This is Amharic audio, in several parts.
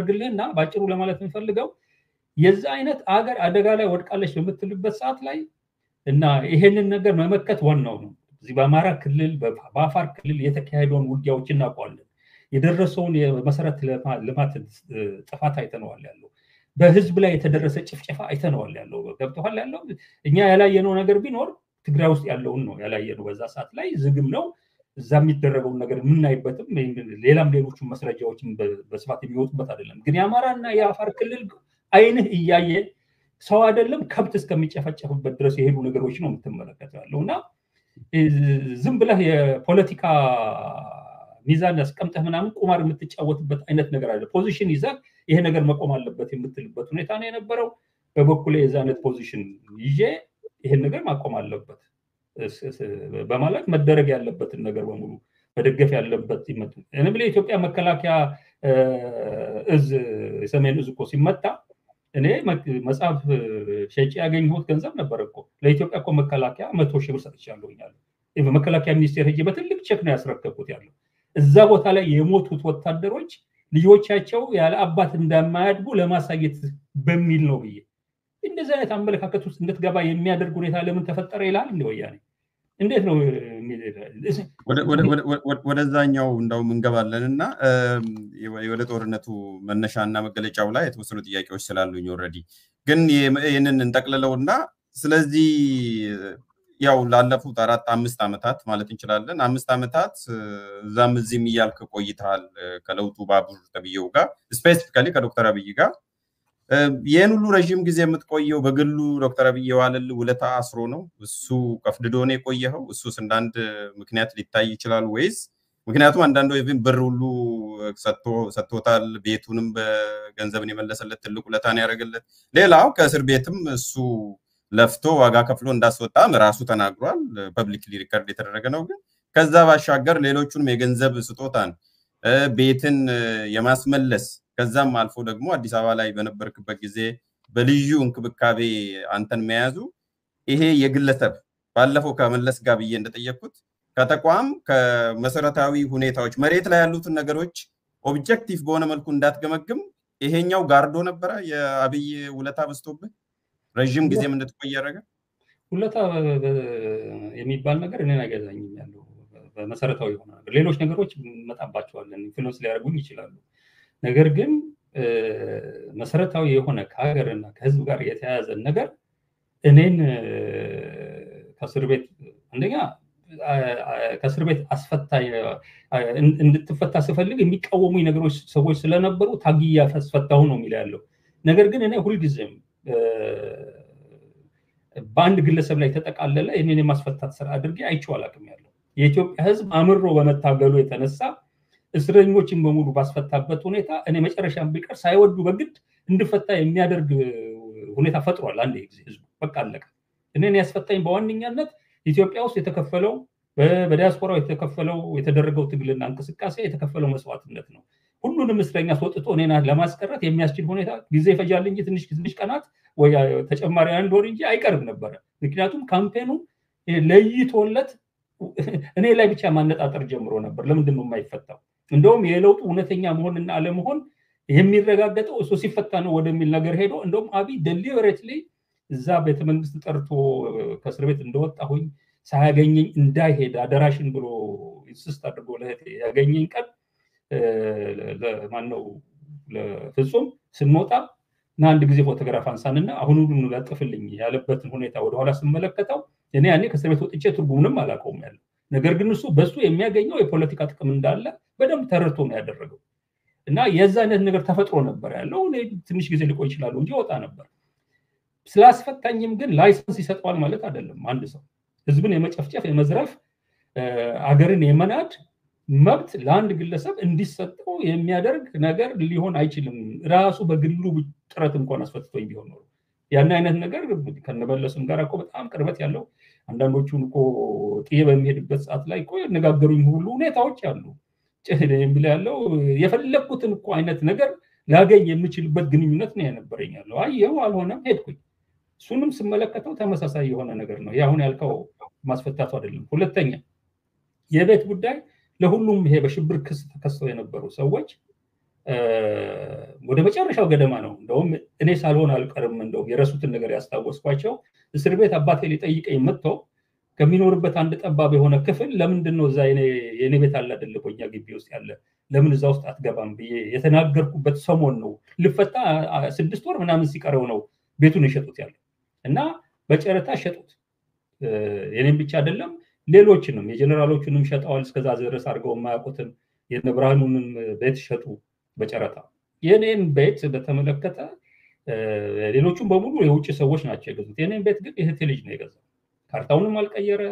ላደርግልህና ባጭሩ ለማለት እንፈልገው የዛ አይነት አገር አደጋ ላይ ወድቃለች በምትልበት ሰዓት ላይ እና ይሄንን ነገር መመከት ዋናው ነው እዚህ በአማራ ክልል በአፋር ክልል የተካሄደውን ውጊያዎች እናውቃለን የደረሰውን የመሰረት ልማት ጥፋት አይተነዋል ያለው በህዝብ ላይ የተደረሰ ጭፍጨፋ አይተነዋል ያለው ገብቷል ያለው እኛ ያላየነው ነገር ቢኖር ትግራይ ውስጥ ያለውን ነው ያላየነው በዛ ሰዓት ላይ ዝግም ነው እዛ የሚደረገው ነገር ምንናይበትም ሌላም ሌሎቹ መስረጃዎችን በስፋት የሚወጡበት አይደለም ግን የአማራና የአፋር ክልል አይንህ እያየ ሰው አይደለም ከብት እስከሚጨፈጨፍበት ድረስ የሄዱ ነገሮች ነው የምትመለከተው ያለውና ዝም ብለህ የፖለቲካ ሚዛን ያስቀምጠህ ምናምን ቁማር የምትጫወትበት አይነት ነገር አለ ፖዚሽን ይዘህ ይሄ ነገር መቆም አለበት የምትልበት ሁኔታ ነው የነበረው በበኩሌ የዛነት ፖዚሽን ይዤ ይሄን ነገር ማቆም አለበት በማለት መደረግ ያለበትን ነገር በሙሉ በደገፍ ያለበት ይመጡ እኔ ብለ ኢትዮጵያ መከላከያ እዝ የሰሜን እዝ እኮ ሲመጣ እኔ መጽሐፍ ሸጪ ያገኘሁት ገንዘብ ነበር እኮ ለኢትዮጵያ እኮ መከላከያ 100,000 ብር ሰጥቻለሁኛል በመከላከያ ሚኒስቴር ሄጄ በትልቅ ቼክ ነው ያስረከብኩት ያለው እዛ ቦታ ላይ የሞቱት ወታደሮች ልጆቻቸው ያለ አባት እንደማያድጉ ለማሳየት በሚል ነው ብዬ እንደዛ አይነት አመለካከት ውስጥ እንድትገባ የሚያደርግ ሁኔታ ለምን ተፈጠረ ይላል እንደ ወያኔ እንዴት ነው ወደዛኛው እንደውም እንገባለንና ወደ ጦርነቱ መነሻና መገለጫው ላይ የተወሰኑ ጥያቄዎች ስላሉኝ ኦሬዲ ግን ይሄንን እንጠቅልለውና ስለዚህ ያው ላለፉት 4-5 አመታት ማለት እንችላለን 5 አመታት ዛም እዚህም ይያልክ ቆይታል ከለውጡ ባቡር ተብየው ጋር ስፔሲፊካሊ ከዶክተር አብይ ጋር ይሄን ሁሉ ረጅም ጊዜ የምትቆየው በግሉ ዶክተር አብይ የዋለል ውለታ አስሮ ነው እሱ ቀፍድዶ ነው የቆየው እሱስ እንዳንድ ምክንያት ሊታይ ይችላል ወይስ ምክንያቱም አንዳንዱ ኢቭን ብር ሁሉ ሰጥቶታል ቤቱንም በገንዘብን የመለሰለት ትልቅ ውለታ ነው ያደረገለት ሌላው ከእስር ቤትም እሱ ለፍቶ ዋጋ ከፍሎ እንዳስወጣ ራሱ ተናግሯል ፐብሊክሊ ሪከርድ የተደረገ ነው ግን ከዛ ባሻገር ሌሎቹንም የገንዘብ ስጦታን ቤትን የማስመለስ ከዛም አልፎ ደግሞ አዲስ አበባ ላይ በነበርክበት ጊዜ በልዩ እንክብካቤ አንተን መያዙ ይሄ የግለሰብ ባለፈው ከመለስ ጋር ብዬ እንደጠየቅኩት ከተቋም ከመሰረታዊ ሁኔታዎች መሬት ላይ ያሉትን ነገሮች ኦብጀክቲቭ በሆነ መልኩ እንዳትገመግም ይሄኛው ጋርዶ ነበር የአብይ ውለታ በስቶብህ ረጅም ጊዜ ምን እንድትቆይ ያደረገ ውለታ የሚባል ነገር እኔን አይገዛኝም ያለው በመሰረታዊ ሆነ ሌሎች ነገሮች መጣባቸዋለን ኢንፍሉዌንስ ሊያደርጉኝ ይችላሉ ነገር ግን መሰረታዊ የሆነ ከሀገርና ከህዝብ ጋር የተያያዘ ነገር እኔን ከእስር ቤት አንደኛ ከእስር ቤት አስፈታኝ እንድትፈታ ስፈልግ የሚቃወሙኝ ነገሮች ሰዎች ስለነበሩ ታግያ ፈስፈታው ነው የሚለው ነገር ግን እኔ ሁሉ ጊዜም በአንድ ግለሰብ ላይ ተጠቃለለ እኔን የማስፈታት ስራ አድርጌ አይቼው አላውቅም ያለው የኢትዮጵያ ህዝብ አምሮ በመታገሉ የተነሳ እስረኞችን በሙሉ ባስፈታበት ሁኔታ እኔ መጨረሻም ቢቀር ሳይወዱ በግድ እንድፈታ የሚያደርግ ሁኔታ ፈጥሯል አንዴ ጊዜ ህዝብ በቃ አለቀ እኔን ያስፈታኝ በዋንኛነት ኢትዮጵያ ውስጥ የተከፈለው በዲያስፖራው የተከፈለው የተደረገው ትግልና እንቅስቃሴ የተከፈለው መስዋዕትነት ነው ሁሉንም እስረኛ ወጥቶ እኔና ለማስቀረት የሚያስችል ሁኔታ ጊዜ ፈጃል እንጂ ትንሽ ቀናት ወይ ተጨማሪ አንድ ወር እንጂ አይቀርም ነበር ምክንያቱም ካምፔኑ ለይቶለት እኔ ላይ ብቻ ማነጣጠር ጀምሮ ነበር ለምንድን ነው የማይፈታው እንደውም የለውጡ እውነተኛ መሆንና አለመሆን የሚረጋገጠው እሱ ሲፈታ ነው ወደሚል ነገር ሄዶ እንደውም አብይ ዴሊበሬትሊ እዛ ቤተመንግስት ጠርቶ ከእስር ቤት እንደወጣሁኝ ሳያገኘኝ እንዳይሄድ አደራሽን ብሎ ኢንሲስት አድርጎ ለህቴ ያገኘኝ ቀን ለማነው ለፍጹም ስንወጣ እና አንድ ጊዜ ፎቶግራፍ አንሳንና አሁን ሁሉ ለጥፍልኝ ያለበትን ሁኔታ ወደ ኋላ ስመለከተው እኔ ያኔ ከእስር ቤት ወጥቼ ትርጉሙንም አላውቀውም ያለው ነገር ግን እሱ በሱ የሚያገኘው የፖለቲካ ጥቅም እንዳለ በደንብ ተረድቶ ነው ያደረገው እና የዛ አይነት ነገር ተፈጥሮ ነበር ያለው ትንሽ ጊዜ ሊቆይ ይችላል እንጂ ወጣ ነበር ስላስፈታኝም ግን ላይሰንስ ይሰጣል ማለት አይደለም አንድ ሰው ህዝብን የመጨፍጨፍ የመዝረፍ አገርን የመናድ መብት ለአንድ ግለሰብ እንዲሰጠው የሚያደርግ ነገር ሊሆን አይችልም ራሱ በግሉ ጥረት እንኳን አስፈትቶኝ ቢሆን ነው ያን አይነት ነገር ከነበለስም ጋር እኮ በጣም ቅርበት ያለው አንዳንዶቹን እኮ ጥዬ በሚሄድበት ሰዓት ላይ እኮ የነጋገሩኝ ሁሉ ሁኔታዎች አሉ የሚል ያለው የፈለኩትን እኮ አይነት ነገር ላገኝ የምችልበት ግንኙነት ነው የነበረኝ ያለው አየው አልሆነም ሄድኩኝ እሱንም ስመለከተው ተመሳሳይ የሆነ ነገር ነው ያሁን ያልከው ማስፈታቱ አይደለም ሁለተኛ የቤት ጉዳይ ለሁሉም ይሄ በሽብር ክስ ተከሰው የነበሩ ሰዎች ወደ መጨረሻው ገደማ ነው እንደውም እኔ ሳልሆን አልቀርም እንደውም የረሱትን ነገር ያስታወስኳቸው እስር ቤት አባቴ ሊጠይቀኝ መጥቶ ከሚኖርበት አንድ ጠባብ የሆነ ክፍል ለምንድነው እዛ የኔ ቤት አለ አይደለ በእኛ ግቢ ውስጥ ያለ ለምን እዛ ውስጥ አትገባም ብዬ የተናገርኩበት ሰሞን ነው ልፈታ 6 ወር ምናምን ሲቀረው ነው ቤቱን የሸጡት ያለው እና በጨረታ ሸጡት የኔም ብቻ አይደለም ሌሎችንም የጀነራሎቹንም ሸጠዋል እስከዛ ድረስ አድርገው የማያውቁትን የነብራኑንም ቤት ሸጡ በጨረታ የኔን ቤት በተመለከተ ሌሎቹም በሙሉ የውጭ ሰዎች ናቸው የገዙት የኔን ቤት ግን እህቴ ልጅ ነው የገዛው ካርታውንም አልቀየረ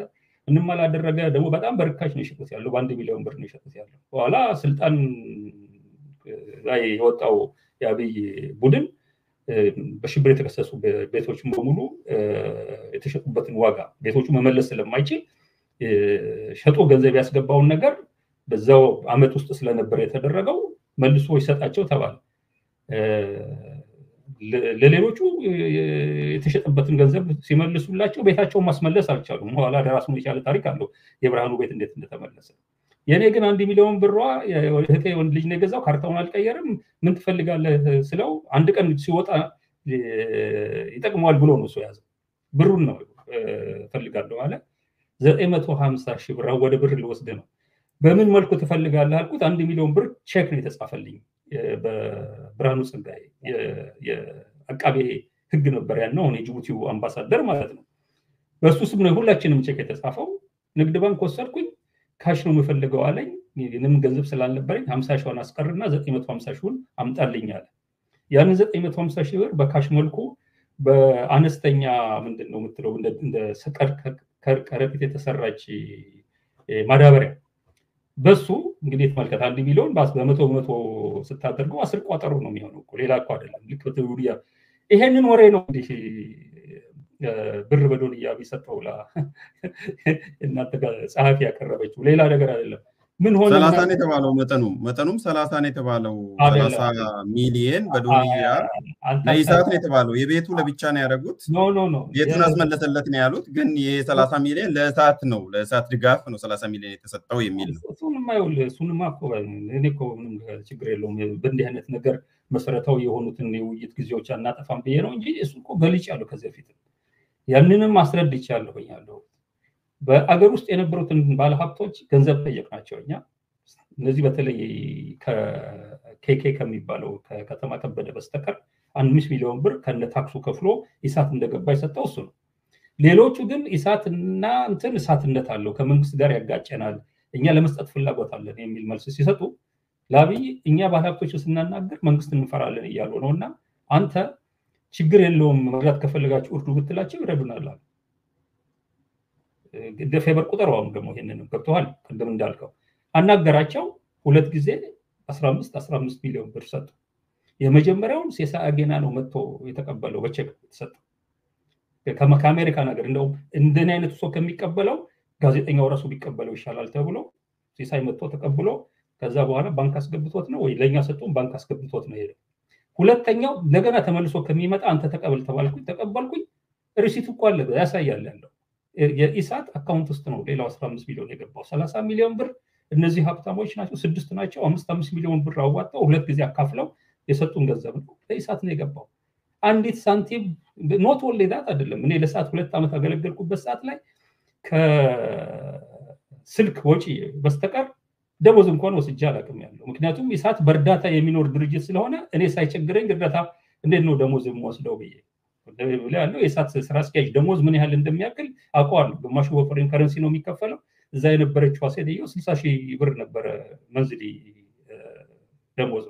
ምንም አላደረገ ደግሞ በጣም በርካሽ ነው የሸጡት ያለው በ1 ሚሊዮን ብር ነው የሸጡት ያለው በኋላ ስልጣን ላይ የወጣው የአብይ ቡድን በሽብር የተከሰሱ ቤቶችን በሙሉ የተሸጡበትን ዋጋ ቤቶቹ መመለስ ስለማይችል ሸጦ ገንዘብ ያስገባውን ነገር በዛው አመት ውስጥ ስለነበር የተደረገው መልሶ ይሰጣቸው ተባለ ለሌሎቹ የተሸጠበትን ገንዘብ ሲመልሱላቸው ቤታቸውን ማስመለስ አልቻሉም በኋላ ራሱን የቻለ ታሪክ አለው የብርሃኑ ቤት እንዴት እንደተመለሰ የኔ ግን 1 ሚሊዮን ብሯ እህቴ ወንድ ልጅ ነው የገዛው ካርታውን አልቀየረም ምን ትፈልጋለህ ስለው አንድ ቀን ሲወጣ ይጠቅመዋል ብሎ ነው ሰው ያዘ ብሩን ነው ፈልጋለሁ አለ 950 ሺህ ብር ወደ ብር ሊወስድ ነው በምን መልኩ ትፈልጋለህ አልኩት 1 ሚሊዮን ብር ቼክ ነው የተጻፈልኝ በብርሃኑ ጸጋዬ የአቃቤ ህግ ነበር ያለው ነው የጅቡቲው አምባሳደር ማለት ነው በሱ ስም ነው ሁላችንም ቼክ የተጻፈው ንግድ ባንክ ወሰድኩኝ ካሽ ነው የምፈልገው አለኝ ምንም ገንዘብ ስላልነበረኝ 50 ሺውን አስቀርና 950 ሺውን አምጣልኝ አለ ያን 950 ሺህ ብር በካሽ መልኩ በአነስተኛ ምንድነው የምትለው እንደ ሰቀር ከረጢት የተሰራች ማዳበሪያ በሱ እንግዲህ ተመልከታ 1 ሚሊዮን በ100 ስታደርገው 10 ቋጠሮ ነው የሚሆነው ሌላ እኮ አይደለም ልክ በተውሪያ ይሄንን ወሬ ነው እንዴ ብር በዶንያ ቢሰጠውላ እናንተ ጋር ጸሐፊ ያቀረበችው ሌላ ነገር አይደለም ምን ሆነ 30 ነው የተባለው መጠኑም 30 ነው የተባለው 30 ሚሊዮን በዶንያ ለኢሳት ነው የተባለው የቤቱ ለብቻ ነው ያደረጉት ኖ ቤቱን አስመለሰለት ነው ያሉት ግን የ30 ሚሊዮን ለኢሳት ነው ለኢሳት ድጋፍ ነው 30 ሚሊዮን የተሰጠው የሚል ነው እሱንማ እኮ እኔ እኮ ምንም ችግር የለውም በእንዲህ አይነት ነገር መሰረታዊ የሆኑትን የውይይት ጊዜዎች አናጠፋም ብዬ ነው እንጂ እሱ እኮ ገልጫለሁ ከዚህ በፊት ያንንም አስረድቻለሁ ያለው በአገር ውስጥ የነበሩትን ባለሀብቶች ገንዘብ ጠየቅናቸው እኛ እነዚህ በተለይ ከኬኬ ከሚባለው ከከተማ ከበደ በስተቀር 5 ሚሊዮን ብር ከነ ታክሱ ከፍሎ ኢሳት እንደገባ ይሰጣው እሱ ነው ሌሎቹ ግን ኢሳትና እንትን ኢሳትነት አለው ከመንግስት ጋር ያጋጨናል እኛ ለመስጠት ፍላጎት አለን የሚል መልስ ሲሰጡ ላብይ እኛ ባለሀብቶች ስናናገር መንግስት እንፈራለን እያሉ ነውና አንተ ችግር የለውም መግዛት ከፈለጋችሁ እርዱ ብትላቸው ይረዱናል እንደ ፌቨር ቁጥራውን ደግሞ ይሄንንም ገብተዋል ቅድም እንዳልከው አናገራቸው ሁለት ጊዜ 15 ሚሊዮን ብር ሰጡ የመጀመሪያውን ሴሳ አገና ነው መጥቶ የተቀበለው በቼክ ተሰጠ ከአሜሪካ ነገር እንደው እንደኔ አይነት ሰው ከሚቀበለው ጋዜጠኛው ራሱ ቢቀበለው ይሻላል ተብሎ ሴሳይ መጥቶ ተቀብሎ ከዛ በኋላ ባንክ አስገብቶት ነው ወይ ለኛ ሰጡን ባንክ አስገብቶት ነው ሄደ ሁለተኛው ለገና ተመልሶ ከሚመጣ አንተ ተቀበል ተባልኩኝ ሪሲት እኮ አለ ያሳያል ያለው የኢሳት አካውንት ውስጥ ነው ሌላው 15 ሚሊዮን የገባው 30 ሚሊዮን ብር እነዚህ ሀብታሞች ናቸው 6 ናቸው 5 ሚሊዮን ብር አዋጣው ሁለት ጊዜ አካፍለው የሰጡን ገንዘብ ነው ለኢሳት ነው የገባው አንዲት ሳንቲም ኖት ወለዳት አይደለም እኔ ለሰዓት 2 አመት አገለገልኩበት ሰዓት ላይ ከስልክ ወጪ በስተቀር ደሞዝ እንኳን ወስጄ አላውቅም ያለው ምክንያቱም ኢሳት በርዳታ የሚኖር ድርጅት ስለሆነ እኔ ሳይቸግረኝ እርዳታ እንዴት ነው ደሞዝ የምወስደው ብዬ ያለው ኢሳት ስራ አስኪያጅ ደሞዝ ምን ያህል እንደሚያክል አውቀዋለሁ ግማሹ በፎሬን ከረንሲ ነው የሚከፈለው እዛ የነበረችው ሴትዮ 60 ሺህ ብር ነበር መንዝሊ ደሞዝ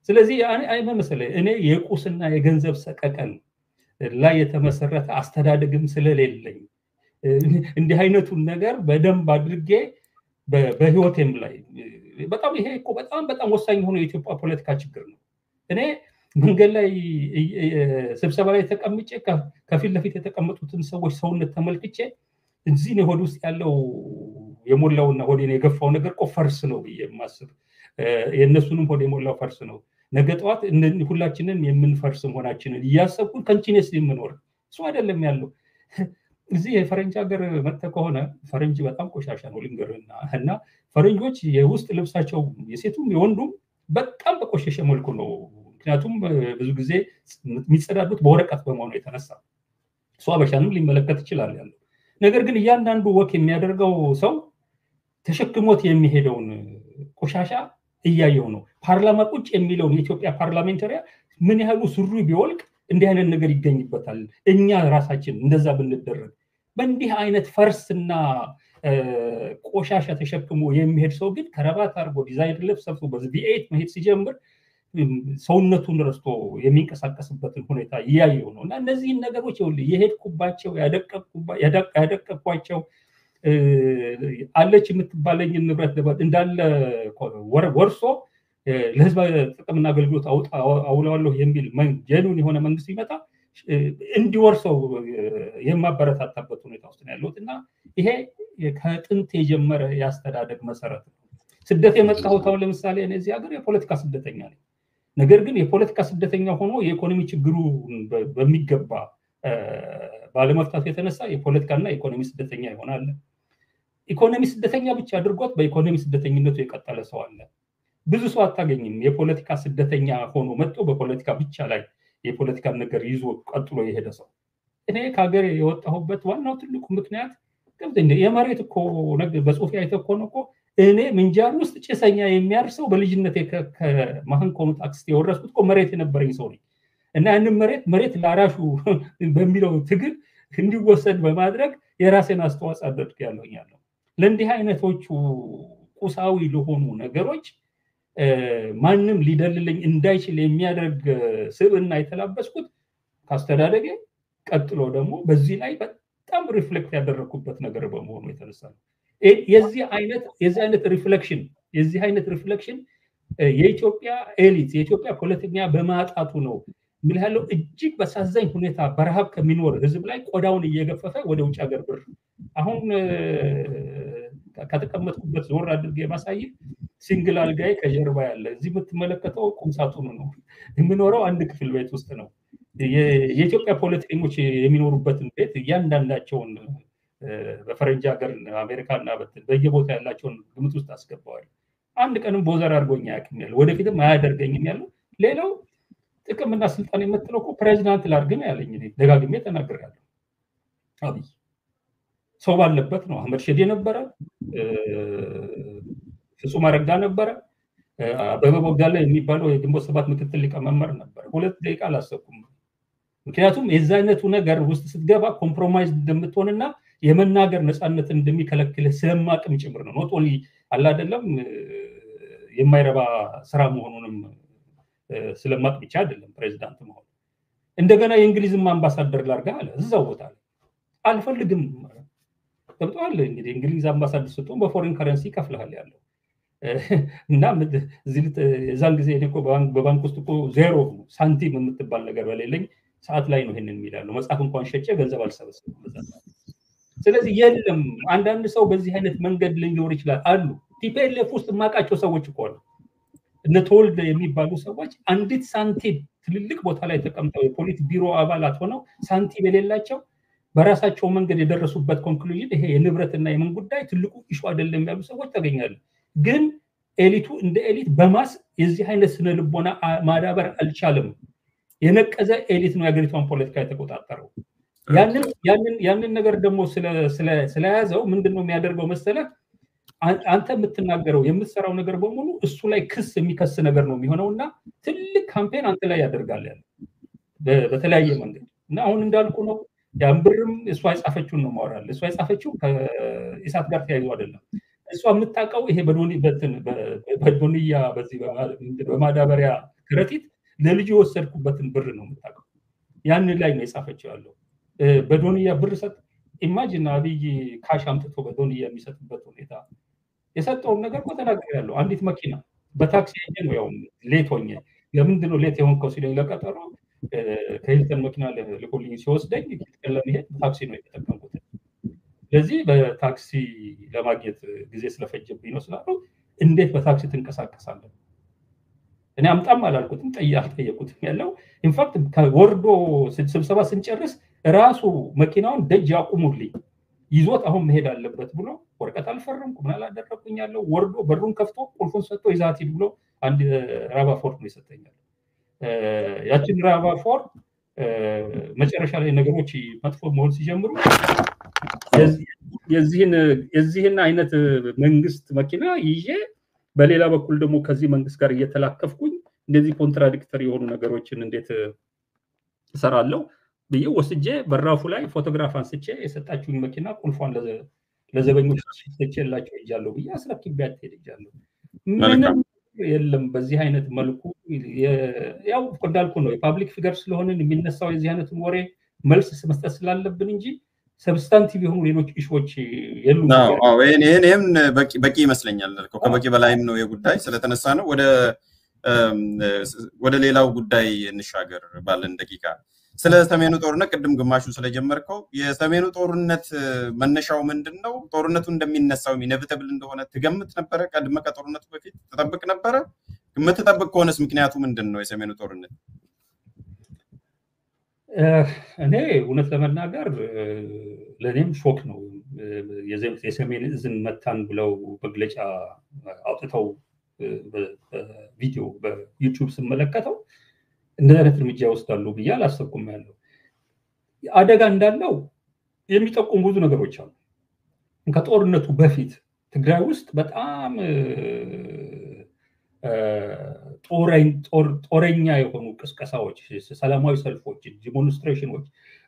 ስለዚህ አይ መሰለኝ እኔ የቁስና የገንዘብ ሰቀቀን ላይ የተመሰረተ አስተዳደግም ስለሌለኝ እንዲህ አይነቱን ነገር በደንብ አድርጌ በህይወቴም ላይ በጣም ይሄ እኮ በጣም ወሳኝ ሆኖ የኢትዮጵያ ፖለቲካ ችግር ነው እኔ መንገድ ላይ ስብሰባ ላይ ተቀምጬ ከፊት ለፊት የተቀመጡትን ሰዎች ሰውነት ተመልክቼ እዚህ ነው ሆድ ውስጥ ያለው የሞላውና ሆዴን የገፋው ነገር ቆፈርስ ነው በየማስብ የነሱንም ሆድ የሞላው ፈርስ ነው ነገ ጧት ሁላችንን የምንፈርስ መሆናችንን ያሰብኩን ኮንቲኒየስ የምንኖር እሱ አይደለም ያለው እዚህ የፈረንጅ ሀገር መጥተ ከሆነ ፈረንጅ በጣም ቆሻሻ ነው ልንገርና እና ፈረንጆች የውስጥ ልብሳቸው የሴቱም የወንዱም በጣም በቆሸሸ መልኩ ነው። ምክንያቱም ብዙ ጊዜ የሚጸዳዱት በወረቀት በመሆኑ የተነሳ እሱ አበሻንም ሊመለከት ይችላል ያለው ነገር ግን እያንዳንዱ ወክ የሚያደርገው ሰው ተሸክሞት የሚሄደውን ቆሻሻ እያየው ነው። ፓርላማ ቁጭ የሚለውን የኢትዮጵያ ፓርላሜንታሪያ ምን ያህሉ ሱሪ ቢወልቅ እንዲህ አይነት ነገር ይገኝበታል። እኛ ራሳችን እንደዛ ብንደረግ በእንዲህ አይነት ፈርስና ቆሻሻ ተሸክሞ የሚሄድ ሰው ግን ከረባት አድርጎ ዲዛይን ልብስ ለብሶ በቪኤት መሄድ ሲጀምር ሰውነቱን ረስቶ የሚንቀሳቀስበትን ሁኔታ እያየው ነው። እና እነዚህን ነገሮች የሄድኩባቸው ያደቀኳቸው አለች የምትባለኝ ንብረት እንዳለ ወርሶ ለህዝብ ጥቅምና አገልግሎት አውለዋለሁ የሚል ጀኑን የሆነ መንግስት ይመጣ እንዲወርሰው የማበረታታበት ሁኔታ ውስጥ ነው ያለሁት። እና ይሄ ከጥንት የጀመረ ያስተዳደግ መሰረት ነው። ስደት የመጣሁት አሁን ለምሳሌ እነዚህ ሀገር የፖለቲካ ስደተኛ ነኝ። ነገር ግን የፖለቲካ ስደተኛ ሆኖ የኢኮኖሚ ችግሩ በሚገባ ባለመፍታት የተነሳ የፖለቲካና የኢኮኖሚ ስደተኛ ይሆናል። ኢኮኖሚ ስደተኛ ብቻ አድርጎት በኢኮኖሚ ስደተኝነቱ የቀጠለ ሰው አለ። ብዙ ሰው አታገኝም የፖለቲካ ስደተኛ ሆኖ መጥቶ በፖለቲካ ብቻ ላይ የፖለቲካ ነገር ይዞ ቀጥሎ የሄደ ሰው። እኔ ከሀገር የወጣሁበት ዋናው ትልቁ ምክንያት የመሬት እኮ ነገር በጽሁፍ አይተኮነ እኮ እኔ ምንጃር ውስጥ ጭሰኛ የሚያርሰው በልጅነቴ ከማህን ኮኑት አክስቴ የወረስኩት እኮ መሬት የነበረኝ ሰው ነኝ። እና ያንን መሬት ላራሹ በሚለው ትግል እንዲወሰድ በማድረግ የራሴን አስተዋጽኦ አድርጌያለሁ። ለእንዲህ አይነቶቹ ቁሳዊ ለሆኑ ነገሮች ማንም ሊደልልኝ እንዳይችል የሚያደርግ ስብዕና የተላበስኩት ካስተዳደገ ቀጥሎ ደግሞ በዚህ ላይ በጣም ሪፍሌክት ያደረኩበት ነገር በመሆኑ የተነሳ ነው። የዚህ አይነት ሪፍሌክሽን የኢትዮጵያ ኤሊት የኢትዮጵያ ፖለቲከኛ በማጣቱ ነው ምን ያለው እጅግ በሳዛኝ ሁኔታ በረሃብ ከሚኖር ህዝብ ላይ ቆዳውን እየገፈፈ ወደ ውጭ ሀገር ብር አሁን ከተቀመጥኩበት ዞር አድርጌ ማሳይ ሲንግል አልጋይ ከጀርባ ያለ እዚህ የምትመለከተው ቁምሳጥኑ ነው። የምኖረው አንድ ክፍል ቤት ውስጥ ነው። የኢትዮጵያ ፖለቲከኞች የሚኖሩበትን ቤት እያንዳንዳቸውን በፈረንጅ ሀገር አሜሪካና በየቦታ ያላቸውን ግምት ውስጥ አስገባዋል። አንድ ቀንም ቦዘር አድርጎኛ ያክኛል ወደፊትም አያደርገኝም ያለው። ሌላው ጥቅምና ስልጣን የምትለው እኮ ፕሬዝዳንት ላድርግ ነው ያለኝ። ደጋግሜ ተናግሬያለሁ። አብይ ሰው ባለበት ነው። አህመድ ሸዴ ነበረ፣ ፍጹም አረጋ ነበረ፣ አበበ ቦጋለ የሚባለው የግንቦት ሰባት ምክትል ሊቀመንበር ነበር። 2 ደቂቃ አላሰብኩም። ምክንያቱም የዛ አይነቱ ነገር ውስጥ ስትገባ ኮምፕሮማይዝ እንደምትሆንና የመናገር ነፃነትን እንደሚከለክልህ ስለማቅም ጭምር ነው። ኖት ኦንሊ አለ አይደለም የማይረባ ስራ መሆኑንም ስለማቅ ብቻ አይደለም ፕሬዝዳንት መሆን። እንደገና የእንግሊዝም አምባሳደር ላርጋ አለ እዛው ቦታ ላይ አልፈልግም ገብቷል። እንግዲህ እንግሊዝ አምባሳደር ስትሆን በፎሬን ከረንሲ ይከፍልሃል ያለው እና እዛን ጊዜ እኔ እኮ በባንክ ውስጥ እኮ 0 ሳንቲም የምትባል ነገር በሌለኝ ሰዓት ላይ ነው ይሄንን የሚላለው። መጽሐፍ እንኳን ሸጬ ገንዘብ አልሰበሰብም በዛ። ስለዚህ የለም አንዳንድ ሰው በዚህ አይነት መንገድ ሊኖር ይችላል አሉ። ቲፒኤልኤፍ ውስጥ ማቃቸው ሰዎች እኮ አሉ። እነ ተወልደ የሚባሉ ሰዎች አንዲት ሳንቲም ትልልቅ ቦታ ላይ ተቀምጠው የፖሊት ቢሮ አባላት ሆነው ሳንቲም የሌላቸው በራሳቸው መንገድ የደረሱበት ኮንክሉዥን ይሄ የንብረትና የምን ጉዳይ ትልቁ ኢሹ አይደለም ያሉ ሰዎች ተገኛሉ። ግን ኤሊቱ እንደ ኤሊት በማስ የዚህ አይነት ስነ ልቦና ማዳበር አልቻለም። የነቀዘ ኤሊት ነው የሀገሪቷን ፖለቲካ የተቆጣጠረው። ያንን ነገር ደግሞ ስለያዘው ምንድነው የሚያደርገው መሰለህ? አንተ የምትናገረው የምትሰራው ነገር በሙሉ እሱ ላይ ክስ የሚከስ ነገር ነው የሚሆነውና ትልቅ ካምፔን አንተ ላይ ያደርጋል ያለ በተለያየ መንገድ። እና አሁን እንዳልኩ ነው ያንብርም እሷ የጻፈችውን ነው ማወራል። እሷ የጻፈችው ከኢሳት ጋር ተያይዞ አይደለም። እሷ የምታውቀው ይሄ በዶንያ በዚህ በማዳበሪያ ከረጢት ለልጅ የወሰድኩበትን ብር ነው የምታውቀው። ያንን ላይ ነው የጻፈችው ያለው በዶንያ ብር ሰጥ ኢማጂን አብይ ካሽ አምጥቶ በዶንያ የሚሰጥበት ሁኔታ የሰጠውን ነገር እኮ ተናግሬያለሁ። አንዲት መኪና በታክሲ ነው ያው ሌት ሆኜ ለምንድን ነው ሌት የሆንከው ሲለኝ ለቀጠሮ ከሂልተን መኪና ልኮልኝ ሲወስደኝ ሂልተን ለመሄድ በታክሲ ነው የተጠቀምኩት። ስለዚህ በታክሲ ለማግኘት ጊዜ ስለፈጀብኝ ነው ስላለው እንዴት በታክሲ ትንቀሳቀሳለህ? እኔ አምጣም አላልኩትም ጠየቁትም ያለው ኢንፋክት ከወርዶ ስብሰባ ስንጨርስ ራሱ መኪናውን ደጅ ያቁሙልኝ ይዞት አሁን መሄድ አለበት ብሎ ወረቀት አልፈረምኩ ምን አላደረኩኝ ያለው ወርዶ በሩን ከፍቶ ቁልፉን ሰጥቶ ይዛት ብሎ አንድ ራቫፎርት ነው የሰጠኛል። ያችን ራቫፎርት መጨረሻ ላይ ነገሮች መጥፎ መሆን ሲጀምሩ የዚህን አይነት መንግስት መኪና ይዤ በሌላ በኩል ደግሞ ከዚህ መንግስት ጋር እየተላከፍኩኝ እንደዚህ ኮንትራዲክተሪ የሆኑ ነገሮችን እንዴት እሰራለሁ ብዬ ወስጄ በራፉ ላይ ፎቶግራፍ አንስቼ የሰጣችሁኝ መኪና ቁልፏን ለዘበኞች ሰጥቼላቸው ሄጃለሁ ብዬ አስረክቤያት ሄጃለሁ። ምንም የለም በዚህ አይነት መልኩ ያው እንዳልኩ ነው የፓብሊክ ፊገር ስለሆነን የሚነሳው የዚህ አይነቱን ወሬ መልስ መስጠት ስላለብን እንጂ ሰብስታንቲቭ የሆኑ ሌሎች ኢሹዎች የሉም። አዎ እኔም በቂ ይመስለኛል። ከበቂ በላይም ነው የጉዳይ ስለተነሳ ነው። ወደ ሌላው ጉዳይ እንሻገር ባለን ደቂቃ። ስለ ሰሜኑ ጦርነት ቅድም ግማሹን ስለጀመርከው የሰሜኑ ጦርነት መነሻው ምንድነው? ጦርነቱ እንደሚነሳው ኢኔቪተብል እንደሆነ ትገምት ነበር? ቀድመ ከጦርነቱ በፊት ተጠብቅ ነበር? የምትጠብቅ ከሆነስ ምክንያቱ ምንድነው? የሰሜኑ ጦርነት እኔ እውነት ለመናገር ለኔም ሾክ ነው። የሰሜን እዝን መታን ብለው መግለጫ አውጥተው በቪዲዮ በዩቲዩብ ስመለከተው እንደ አይነት እርምጃ ይወስዳሉ ብዬ አላሰብኩም። ያለው አደጋ እንዳለው የሚጠቁሙ ብዙ ነገሮች አሉ። ከጦርነቱ በፊት ትግራይ ውስጥ በጣም ጦረኛ የሆኑ ቅስቀሳዎች፣ ሰላማዊ ሰልፎች፣ ዲሞንስትሬሽኖች፣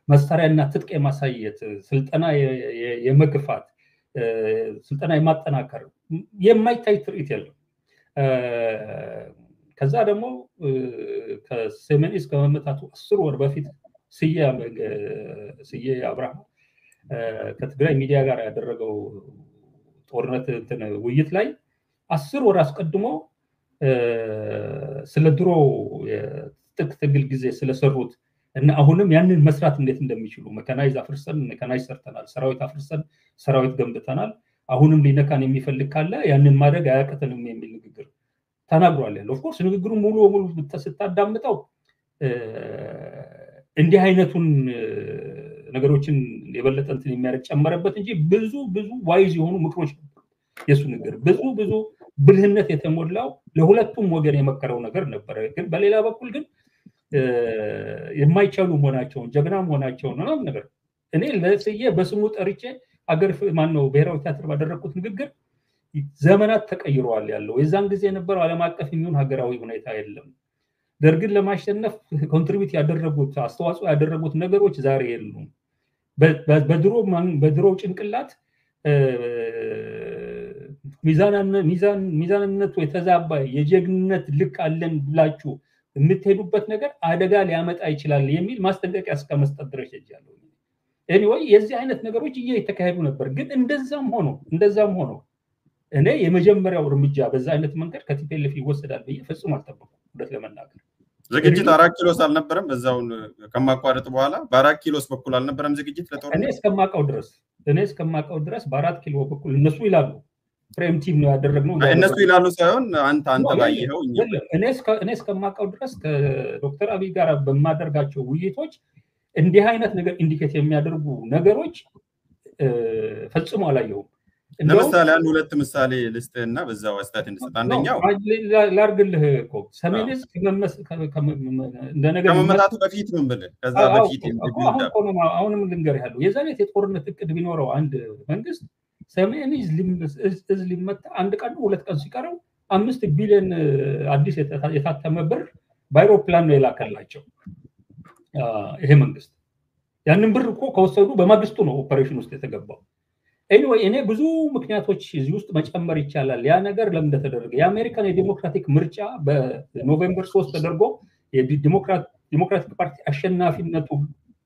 መሳሪያና ትጥቅ የማሳየት ስልጠና የመግፋት ስልጠና የማጠናከር የማይታይ ትርኢት የለም። ከዛ ደግሞ ከሰሜን ዕዝ ከመመታቱ 10 ወር በፊት ስዬ አብርሃ ከትግራይ ሚዲያ ጋር ያደረገው ጦርነት ውይይት ላይ 10 ወር አስቀድሞ ስለ ድሮ የትጥቅ ትግል ጊዜ ስለሰሩት እና አሁንም ያንን መስራት እንዴት እንደሚችሉ መካናይዝ አፍርሰን መካናይዝ ሰርተናል፣ ሰራዊት አፍርሰን ሰራዊት ገንብተናል፣ አሁንም ሊነካን የሚፈልግ ካለ ያንን ማድረግ አያቅተንም የሚል ንግግር ተናግሯል። ያለው ኦፍ ኮርስ ንግግሩን ሙሉ በሙሉ ስታዳምጠው እንዲህ አይነቱን ነገሮችን የበለጠ እንትን የሚያደርግ ጨመረበት እንጂ ብዙ ዋይዝ የሆኑ ምክሮች ነበሩ። የሱ ንግግር ብዙ ብልህነት የተሞላው ለሁለቱም ወገን የመከረው ነገር ነበር። ግን በሌላ በኩል ግን የማይቻሉ መሆናቸውን ጀግና መሆናቸውን ነው ነገር እኔ ለስዬ በስሙ ጠርቼ አገር ማነው ብሔራዊ ቲያትር ባደረኩት ንግግር ዘመናት ተቀይሯል ያለው የዛን ጊዜ የነበረው ዓለም አቀፍ የሚሆን ሀገራዊ ሁኔታ የለም። ደርግን ለማሸነፍ ኮንትሪቢዩት ያደረጉት አስተዋጽኦ ያደረጉት ነገሮች ዛሬ የሉም። በድሮ ጭንቅላት ሚዛንነቱ የተዛባ የጀግንነት ልክ አለን ብላችሁ የምትሄዱበት ነገር አደጋ ሊያመጣ ይችላል የሚል ማስጠንቀቂያ እስከመስጠት ድረስ ሄጃለሁ። ኤኒዌይ የዚህ አይነት ነገሮች እየተካሄዱ ነበር። ግን እንደዛም ሆኖ እኔ የመጀመሪያው እርምጃ በዛ አይነት መንገድ ከቲፒኤልኤፍ ይወሰዳል ብዬ ፍጹም አልጠበቅኩም። ወደ ለመናገር ዝግጅት 4 ኪሎስ አልነበረም። በዛውን ከማቋረጥ በኋላ በ4 ኪሎስ በኩል አልነበረም ዝግጅት ለጦርነት። እኔ እስከማውቀው ድረስ በ4 ኪሎ በኩል እነሱ ይላሉ ፕሬምቲቭ ነው ያደረግነው። እነሱ ይላሉ ሳይሆን አንተ ባየኸው እኔ እስከማውቀው ድረስ ከዶክተር አብይ ጋር በማደርጋቸው ውይይቶች እንዲህ አይነት ነገር ኢንዲኬት የሚያደርጉ ነገሮች ፈጽሞ አላየሁም። ለምሳሌ አንድ ሁለት ምሳሌ ልስጥና በዛው አስተያየት እንድሰጥ። አንደኛው ላርግልህ እኮ ሰሜን ዕዝ ከመመታቱ በፊት ምን ብለህ ከዛ በፊት አሁንም ልንገርህ ያለው የዛሬ የጦርነት እቅድ ቢኖረው አንድ መንግስት ሰሜን ዕዝ ሊመታ አንድ ቀን 2 ቀን ሲቀረው 5 ቢሊዮን አዲስ የታተመ ብር በአይሮፕላን ነው የላከላቸው ይሄ መንግስት። ያንን ብር እኮ ከወሰዱ በማግስቱ ነው ኦፐሬሽን ውስጥ የተገባው። ኤኒዌይ እኔ ብዙ ምክንያቶች እዚህ ውስጥ መጨመር ይቻላል። ያ ነገር ለምን እንደተደረገ የአሜሪካን የዲሞክራቲክ ምርጫ በኖቬምበር 3 ተደርጎ የዲሞክራቲክ ፓርቲ አሸናፊነቱ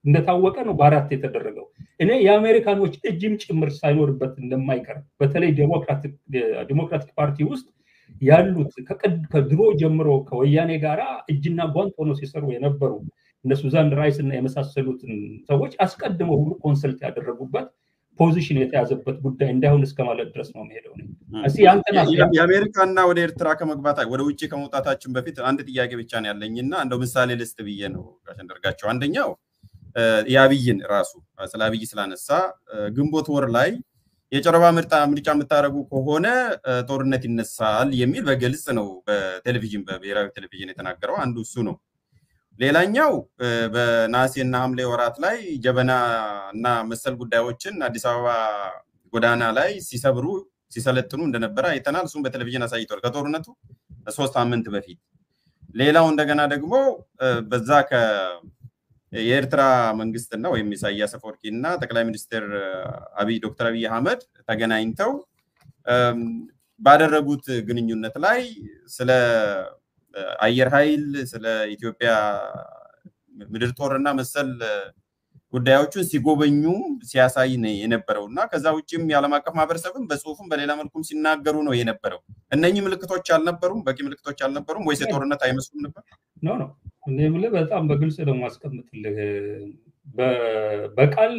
እንደታወቀ ነው በ4 የተደረገው። እኔ የአሜሪካኖች እጅም ጭምር ሳይኖርበት እንደማይቀር በተለይ ዲሞክራቲክ ፓርቲ ውስጥ ያሉት ከድሮ ጀምሮ ከወያኔ ጋራ እጅና ጓንት ሆነው ሲሰሩ የነበሩ እነ ሱዛን ራይስ እና የመሳሰሉትን ሰዎች አስቀድመው ሁሉ ኮንሰልት ያደረጉበት ፖዚሽን የተያዘበት ጉዳይ እንዳይሆን እስከማለት ድረስ ነው የሚሄደው። የአሜሪካና ወደ ኤርትራ ከመግባት ወደ ውጪ ከመውጣታችን በፊት አንድ ጥያቄ ብቻ ነው ያለኝና እንደው ምሳሌ ልስጥ ብዬ ነው ያንደርጋቸው። አንደኛው የአብይን ራሱ ስለ አብይ ስላነሳ ግንቦት ወር ላይ የጨረባ ምርጫ የምታደርጉ ከሆነ ጦርነት ይነሳል የሚል በግልጽ ነው በቴሌቪዥን በብሔራዊ ቴሌቪዥን የተናገረው። አንዱ እሱ ነው። ሌላኛው በነሐሴና ሐምሌ ወራት ላይ ጀበና እና መሰል ጉዳዮችን አዲስ አበባ ጎዳና ላይ ሲሰለጥኑ እንደነበረ አይተናል። እሱም በቴሌቪዥን አሳይቷል ከጦርነቱ 3 ሳምንት በፊት። ሌላው እንደገና ደግሞ በዛ የኤርትራ መንግስትና ወይም ኢሳያስ አፈወርቂና ጠቅላይ ሚኒስትር ዶክተር አብይ አህመድ ተገናኝተው ባደረጉት ግንኙነት ላይ ስለ አየር ኃይል ስለ ኢትዮጵያ ምድር ጦርና መሰል ጉዳዮችን ሲጎበኙ ሲያሳይ ነው የነበረውና ከዛ ውጪም የዓለም አቀፍ ማህበረሰብም በጽሁፍም በሌላ መልኩም ሲናገሩ ነው የነበረው። እነኚህ ምልክቶች አልነበሩም? በቂ ምልክቶች አልነበሩም ወይስ የጦርነት አይመስሉም ነበር? ኖ እኔም በጣም በግልጽ ነው ማስቀምጥልህ። በቃል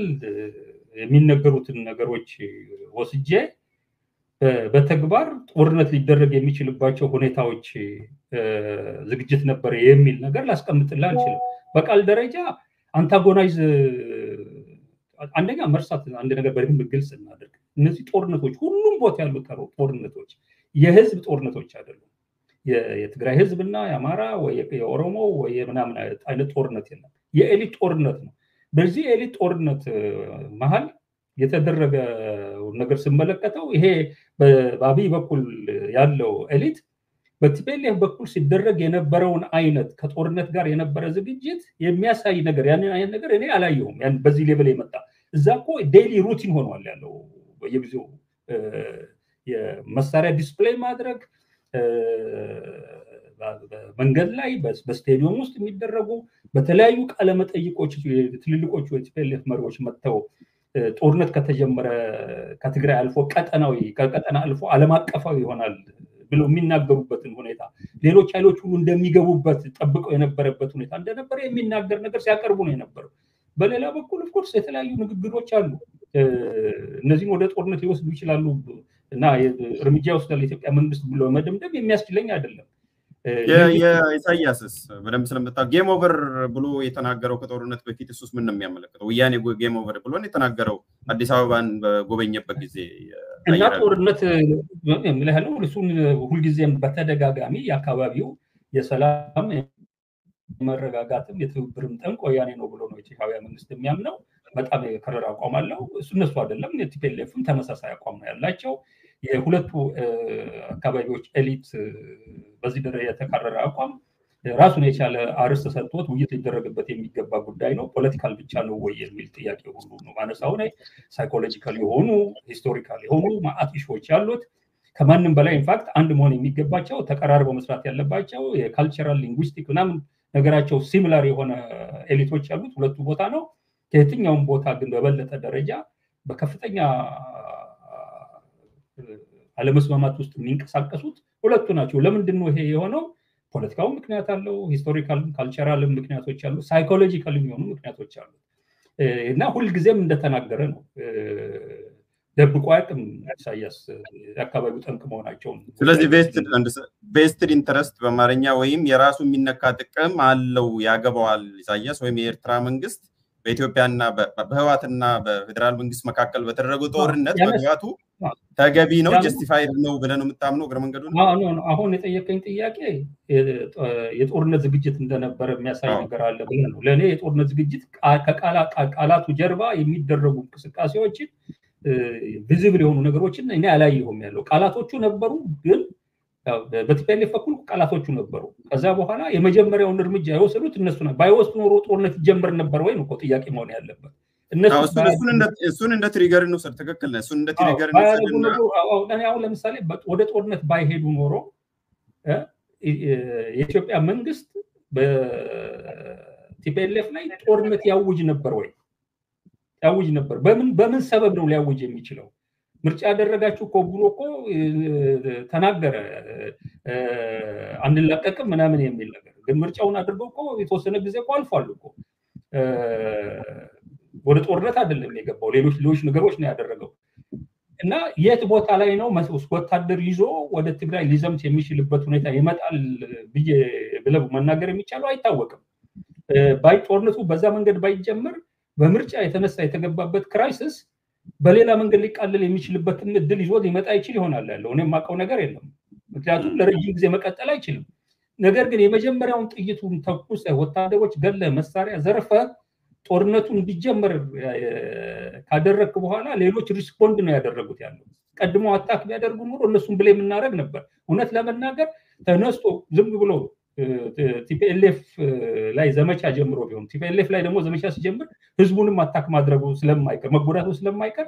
የሚነገሩትን ነገሮች ወስጄ በተግባር ጦርነት ሊደረግ የሚችልባቸው ሁኔታዎች ዝግጅት ነበር የሚል ነገር ላስቀምጥልህ አልችልም። በቃል ደረጃ አንታጎናይዝ አንደኛ መርሳት አንድ ነገር በደንብ ግልጽ እናድርግ። እነዚህ ጦርነቶች ሁሉም ቦታ ያሉ ጦርነቶች የህዝብ ጦርነቶች አይደሉም። የትግራይ ህዝብና የአማራ ወይ የኦሮሞ ወይ ምናምን አይነት ጦርነት የለም። የኤሊት ጦርነት ነው። በዚህ ኤሊት ጦርነት መሃል የተደረገ ነገር ስመለከተው ይሄ በአብይ በኩል ያለው ኤሊት በቲፒኤልኤፍ በኩል ሲደረግ የነበረውን አይነት ከጦርነት ጋር የነበረ ዝግጅት የሚያሳይ ነገር ያንን አይነት ነገር እኔ አላየሁም። ያን በዚህ ሌቭል የመጣ እዛ እኮ ዴይሊ ሩቲን ሆኗል ያለው በየጊዜው የመሳሪያ ዲስፕሌይ ማድረግ መንገድ ላይ በስቴዲየም ውስጥ የሚደረጉ በተለያዩ ቃለ መጠይቆች ትልልቆቹ የቲፒኤልኤፍ መሪዎች መጥተው ጦርነት ከተጀመረ ከትግራይ አልፎ ከቀጠና አልፎ ዓለም አቀፋዊ ይሆናል ብሎ የሚናገሩበትን ሁኔታ ሌሎች ኃይሎች ሁሉ እንደሚገቡበት ጠብቀው የነበረበት ሁኔታ እንደነበረ የሚናገር ነገር ሲያቀርቡ ነው የነበረው። በሌላ በኩል ኦፍ ኮርስ የተለያዩ ንግግሮች አሉ። እነዚህን ወደ ጦርነት ሊወስዱ ይችላሉ እና እርምጃ ይወስዳል የኢትዮጵያ መንግስት ብሎ መደምደም የሚያስችለኝ አይደለም። የኢሳያስስ በደንብ ስለምታውቅ ጌም ኦቨር ብሎ የተናገረው ከጦርነት በፊት እሱስ ምን ነው የሚያመለክተው? ወያኔ ጌም ኦቨር ብሎ የተናገረው አዲስ አበባን በጎበኘበት ጊዜ እና ጦርነት ምንለው እሱን ሁልጊዜም በተደጋጋሚ የአካባቢው የሰላም መረጋጋትም የትብብርም ጠንቅ ወያኔ ነው ብሎ ነው የኢትዮጵያ መንግስት የሚያምነው። በጣም የከረረ አቋም አለው። እነሱ አይደለም የቲፒኤልኤፍም ተመሳሳይ አቋም ነው ያላቸው። የሁለቱ አካባቢዎች ኤሊት በዚህ ደረጃ የተካረረ አቋም ራሱን የቻለ አርዕስት ተሰጥቶት ውይይት ሊደረግበት የሚገባ ጉዳይ ነው። ፖለቲካል ብቻ ነው ወይ የሚል ጥያቄ ሁሉ ነው ማነሳው ላይ ሳይኮሎጂካል የሆኑ ሂስቶሪካል የሆኑ ማአት ኢሹዎች ያሉት ከማንም በላይ ኢንፋክት አንድ መሆን የሚገባቸው ተቀራርበው መስራት ያለባቸው የካልቸራል ሊንጉስቲክ ምናምን ነገራቸው ሲሚላር የሆነ ኤሊቶች ያሉት ሁለቱ ቦታ ነው። ከየትኛውም ቦታ ግን በበለጠ ደረጃ በከፍተኛ አለመስማማት ውስጥ የሚንቀሳቀሱት ሁለቱ ናቸው። ለምንድን ነው ይሄ የሆነው? ፖለቲካው ምክንያት አለው፣ ሂስቶሪካል ካልቸራል ምክንያቶች አሉ፣ ሳይኮሎጂካል የሚሆኑ ምክንያቶች አሉ እና ሁልጊዜም እንደተናገረ ነው። ደብቆ አያውቅም ኢሳያስ የአካባቢው ጠንቅ መሆናቸውን። ስለዚህ ቬስትድ ኢንተረስት በአማርኛ ወይም የራሱ የሚነካ ጥቅም አለው ያገባዋል ኢሳያስ ወይም የኤርትራ መንግስት በኢትዮጵያና በህዋትና በፌደራል መንግስት መካከል በተደረገው ጦርነት መግባቱ ተገቢ ነው ጀስቲፋይድ ነው ብለን የምታምነው እግረ መንገዱ ነው? አሁን የጠየቀኝ ጥያቄ የጦርነት ዝግጅት እንደነበረ የሚያሳይ ነገር አለ ብለን ነው። ለእኔ የጦርነት ዝግጅት ከቃላቱ ጀርባ የሚደረጉ እንቅስቃሴዎችን ቪዚብል የሆኑ ነገሮችን እኔ አላየሁም ያለው። ቃላቶቹ ነበሩ ግን በቲፒኤልኤፍ በኩል ቃላቶቹ ነበሩ። ከዛ በኋላ የመጀመሪያውን እርምጃ የወሰዱት እነሱ ነው። ባይወስዱ ኖሮ ጦርነት ይጀምር ነበር ወይ ነው ጥያቄ መሆን ያለበት። እሱን እንደ ትሪገር ነው ሰር ትክክል ነው። እሱን እንደ ትሪገር ነው አሁን ለምሳሌ ወደ ጦርነት ባይሄዱ ኖሮ የኢትዮጵያ መንግስት በቲፒኤልኤፍ ላይ ጦርነት ያውጅ ነበር ወይ? ያውጅ ነበር። በምን ሰበብ ነው ሊያውጅ የሚችለው? ምርጫ ያደረጋችሁ እኮ ብሎ እኮ ተናገረ አንለቀቅም ምናምን የሚል ነገር። ግን ምርጫውን አድርገው እኮ የተወሰነ ጊዜ እኮ አልፏል እኮ። ወደ ጦርነት አይደለም የገባው፣ ሌሎች ነገሮች ነው ያደረገው። እና የት ቦታ ላይ ነው ወታደር ይዞ ወደ ትግራይ ሊዘምት የሚችልበት ሁኔታ ይመጣል ብለው መናገር የሚቻለው አይታወቅም። ጦርነቱ በዛ መንገድ ባይጀምር በምርጫ የተነሳ የተገባበት ክራይሲስ በሌላ መንገድ ሊቃለል የሚችልበትን እድል ይዞ ሊመጣ ይችል ይሆናል ያለው። እኔ የማውቀው ነገር የለም። ምክንያቱም ለረጅም ጊዜ መቀጠል አይችልም። ነገር ግን የመጀመሪያውን ጥይቱን ተኩስ ወታደሮች ገለ መሳሪያ ዘርፈ ጦርነቱ እንዲጀመር ካደረክ በኋላ ሌሎች ሪስፖንድ ነው ያደረጉት ያለው። ቀድሞ አታክ ቢያደርጉ ኖሮ እነሱን ብለ የምናደርግ ነበር። እውነት ለመናገር ተነስቶ ዝም ብሎ ቲፒኤልኤፍ ላይ ዘመቻ ጀምሮ ቢሆን ቲፒኤልኤፍ ላይ ደግሞ ዘመቻ ሲጀምር ህዝቡንም አታክ ማድረጉ ስለማይቀር መጎዳቱ ስለማይቀር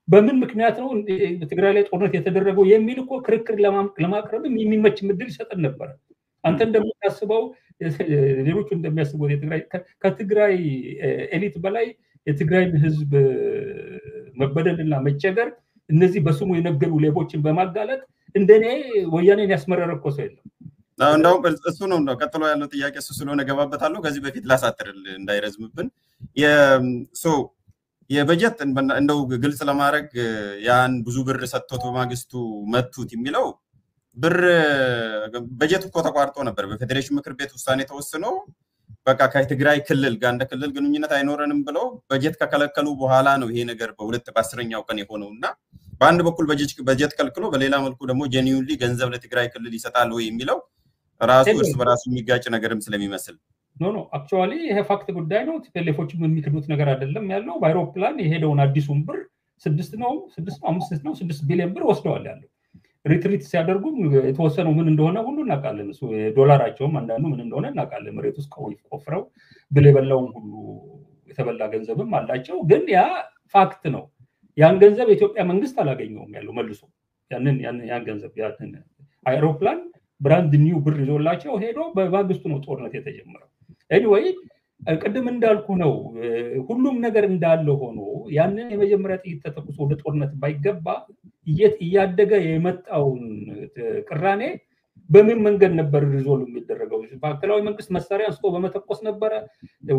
በምን ምክንያት ነው በትግራይ ላይ ጦርነት የተደረገው የሚል እኮ ክርክር ለማቅረብ የሚመች ምድል ይሰጠን ነበር። አንተ እንደምታስበው ሌሎቹ እንደሚያስቡት ከትግራይ ኤሊት በላይ የትግራይ ህዝብ መበደልና መቸገር እነዚህ በስሙ የነገሩ ሌቦችን በማጋለጥ እንደኔ ወያኔን ያስመረረ እኮ ሰው የለም። እንደውም እሱ ነው ቀጥሎ ያለው ጥያቄ እሱ ስለሆነ ገባበታለሁ። ከዚህ በፊት ላሳጥርል እንዳይረዝምብን የበጀት እንደው ግልጽ ለማድረግ ያን ብዙ ብር ሰጥቶት በማግስቱ መቱት የሚለው ብር በጀት እኮ ተቋርጦ ነበር። በፌዴሬሽን ምክር ቤት ውሳኔ ተወስኖ በቃ ከትግራይ ክልል ጋር እንደ ክልል ግንኙነት አይኖረንም ብለው በጀት ከከለከሉ በኋላ ነው ይሄ ነገር በ10ኛው ቀን የሆነውና በአንድ በኩል በጀት ከልክሎ በሌላ መልኩ ደግሞ ጄኒዩንሊ ገንዘብ ለትግራይ ክልል ይሰጣል ወይ የሚለው ራሱ እርስ በራሱ የሚጋጭ ነገርም ስለሚመስል ኖ አክቹአሊ ይሄ ፋክት ጉዳይ ነው። ቲፒኤልኤፎችም የሚክዱት ነገር አይደለም ያለው። በአይሮፕላን የሄደውን አዲሱን ብር 6 ቢሊዮን ብር ወስደዋል ያለው። ሪትሪት ሲያደርጉ የተወሰነው ምን እንደሆነ ሁሉ እናውቃለን። እሱ ዶላራቸውም አንዳንዱ ምን እንደሆነ እናውቃለን። መሬት ውስጥ ቆፍረው ብል የበላውን ሁሉ የተበላ ገንዘብም አላቸው። ግን ያ ፋክት ነው። ያን ገንዘብ የኢትዮጵያ መንግስት አላገኘውም ያለው መልሶ ያን ገንዘብ አይሮፕላን ብራንድ ኒው ብር ይዞላቸው ሄዶ በማግስቱ ነው ጦርነት የተጀመረው። ኤኒዌይ ቅድም እንዳልኩ ነው ሁሉም ነገር እንዳለ ሆኖ ያንን የመጀመሪያ ጥይት ተተኩሶ ወደ ጦርነት ባይገባ እያደገ የመጣውን ቅራኔ በምን መንገድ ነበር ሪዞልቭ የሚደረገው? ማዕከላዊ መንግስት መሳሪያ አንስቶ በመተኮስ ነበረ?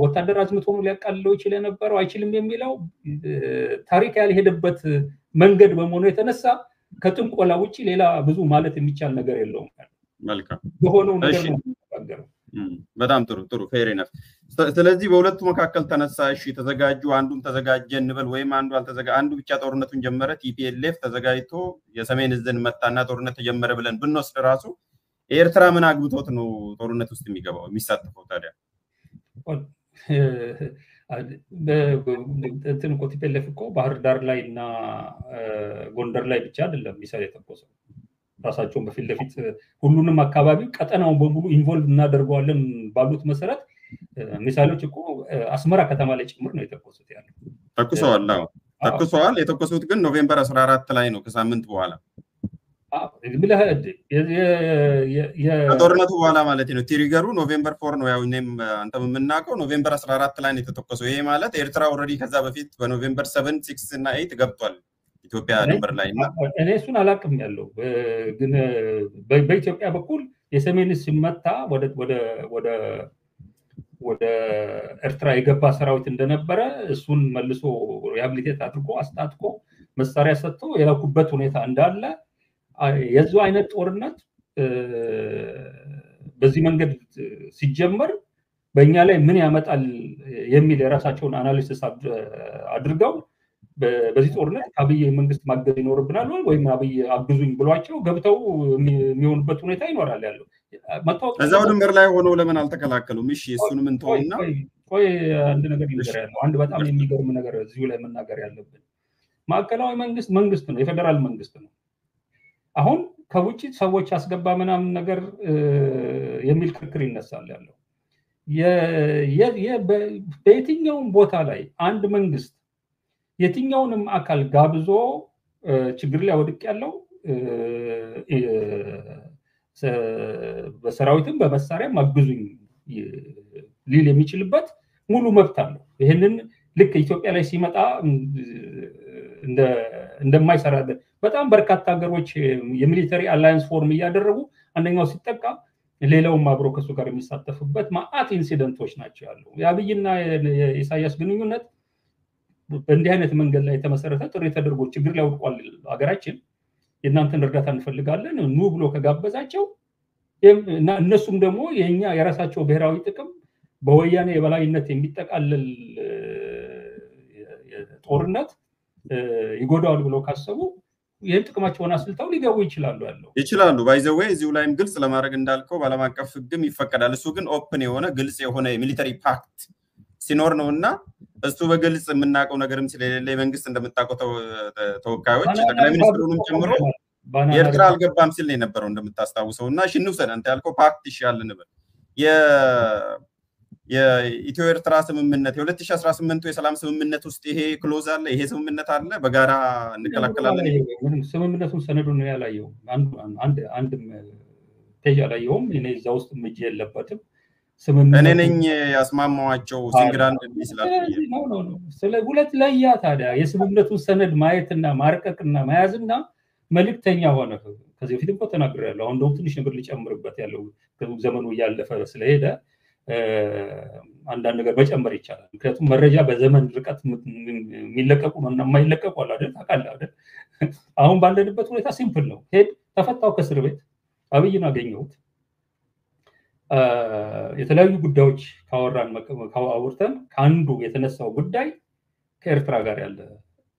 ወታደር አዝምቶ ነው ሊያቃልለው ይችል የነበረው? አይችልም የሚለው ታሪክ ያልሄደበት መንገድ በመሆኑ የተነሳ ከጥንቆላ ውጪ ሌላ ብዙ ማለት የሚቻል ነገር የለውም። መልካም በሆነው ነገር ነው የሚናገረው። በጣም ጥሩ ፌር ኢነፍ። ስለዚህ በሁለቱ መካከል ተነሳ። እሺ ተዘጋጁ፣ አንዱም ተዘጋጀ እንበል ወይም አንዱ ብቻ ጦርነቱን ጀመረ። ቲፒኤልኤፍ ተዘጋጅቶ የሰሜን ዕዝን መታና ጦርነት ተጀመረ ብለን ብንወስድ ራሱ ኤርትራ ምን አግብቶት ነው ጦርነት ውስጥ የሚገባው የሚሳተፈው? ታዲያ እንትን እኮ ቲፒኤልኤፍ እኮ ባህር ዳር ላይ እና ጎንደር ላይ ብቻ አይደለም ሚሳይል የተኮሰው። ራሳቸውን በፊት ለፊት ሁሉንም አካባቢ ቀጠናውን በሙሉ ኢንቮልቭ እናደርገዋለን ባሉት መሰረት ሚሳይሎች እኮ አስመራ ከተማ ላይ ጭምር ነው የተኮሱት ያለው። ተኩሰዋል። የተኮሱት ግን ኖቬምበር 14 ላይ ነው ከሳምንት በኋላ ከጦርነቱ በኋላ ማለት ነው። ትሪገሩ ኖቬምበር 4 ነው። ያው እኔም አንተም የምናውቀው ኖቬምበር 14 ላይ ነው የተተኮሰው። ይሄ ማለት ኤርትራ ኦልሬዲ ከዛ በፊት በኖቬምበር 7 6 እና 8 ገብቷል ኢትዮጵያ ድንበር ላይ እና እኔ እሱን አላውቅም ያለው። ግን በኢትዮጵያ በኩል የሰሜን ሲመታ ወደ ኤርትራ የገባ ሰራዊት እንደነበረ እሱን መልሶ ሪሃቢሊቴት አድርጎ አስታጥቆ መሳሪያ ሰጥቶ የላኩበት ሁኔታ እንዳለ የዚህ አይነት ጦርነት በዚህ መንገድ ሲጀመር በእኛ ላይ ምን ያመጣል የሚል የራሳቸውን አናሊሲስ አድርገው በዚህ ጦርነት አብይ መንግስት ማገዝ ይኖርብናል ወይም አብይ አግዙኝ ብሏቸው ገብተው የሚሆኑበት ሁኔታ ይኖራል ያለው። እዛው ድንበር ላይ ሆነው ለምን አልተከላከሉም? እሺ እሱንም እንተውና ቆይ አንድ ነገር ይነገር ያለው አንድ በጣም የሚገርም ነገር እዚሁ ላይ መናገር ያለብን ማዕከላዊ መንግስት ነው፣ የፌደራል መንግስት ነው። አሁን ከውጪ ሰዎች አስገባ ምናምን ነገር የሚል ክርክር ይነሳል ያለው። በየትኛውም ቦታ ላይ አንድ መንግስት የትኛውንም አካል ጋብዞ ችግር ላይ ወድቅ ያለው በሰራዊትም በመሳሪያም አግዙኝ ሊል የሚችልበት ሙሉ መብት አለው። ይሄንን ልክ ኢትዮጵያ ላይ ሲመጣ እንደማይሰራ በጣም በርካታ ሀገሮች የሚሊተሪ አላያንስ ፎርም እያደረጉ አንደኛው ሲጠቃ ሌላውም አብሮ ከሱ ጋር የሚሳተፍበት ማአት ኢንሲደንቶች ናቸው ያለው። የአብይና የኢሳያስ ግንኙነት በእንዲህ አይነት መንገድ ላይ የተመሰረተ ጥሪ ተደርጎ ችግር ላይ ወድቋል ሀገራችን፣ የእናንተን እርዳታ እንፈልጋለን ኑ ብሎ ከጋበዛቸው እና እነሱም ደግሞ የኛ የራሳቸው ብሔራዊ ጥቅም በወያኔ የበላይነት የሚጠቃለል ጦርነት ይጎዳዋል ብለው ካሰቡ ይህን ጥቅማቸውን አስልተው ሊገቡ ይችላሉ ባይ ዘ ዌይ እዚሁ ላይም ግልጽ ለማድረግ እንዳልከው በዓለም አቀፍ ህግም ይፈቀዳል። እሱ ግን ኦፕን የሆነ ግልጽ የሆነ የሚሊተሪ ፓክት ሲኖር ነውና እሱ በግልጽ የምናውቀው ነገርም ስለሌለ መንግስት እንደምታውቀው ተወካዮች ጠቅላይ ሚኒስትሩንም ጨምሮ የኤርትራ አልገባም ሲል ነው የነበረው እንደምታስታውሰው። እና እሺ እንውሰድ አንተ ያልከው ፓክት ይሻል እንበል የኢትዮ ኤርትራ ስምምነት የ2018 የሰላም ስምምነት ውስጥ ይሄ ክሎዝ አለ፣ ይሄ ስምምነት አለ፣ በጋራ እንከላከላለን። ስምምነቱን ሰነዱን ያላየው አንድም ፔጅ አላየውም። እኔ እዛ ውስጥ እጅ የለበትም። እኔ ነኝ ያስማማዋቸው ሲንግራንድ ይስላል ነው ስለ ሁለት ለያ ታዲያ የስምምነቱን ሰነድ ማየትና ማርቀቅና መያዝና መልእክተኛ ሆነ። ከዚህ በፊት እኮ ተናግሬያለሁ። አሁን ደግሞ ትንሽ ነገር ሊጨምርበት ያለው ዘመኑ እያለፈ ስለሄደ አንዳንድ ነገር መጨመር ይቻላል። ምክንያቱም መረጃ በዘመን ርቀት የሚለቀቁ እና የማይለቀቁ አለ አይደል? ታውቃለህ አይደል? አሁን ባለንበት ሁኔታ ሲምፕል ነው። ሄድ ተፈታው ከእስር ቤት አብይን አገኘሁት። የተለያዩ ጉዳዮች ካወራን ከአንዱ የተነሳው ጉዳይ ከኤርትራ ጋር ያለ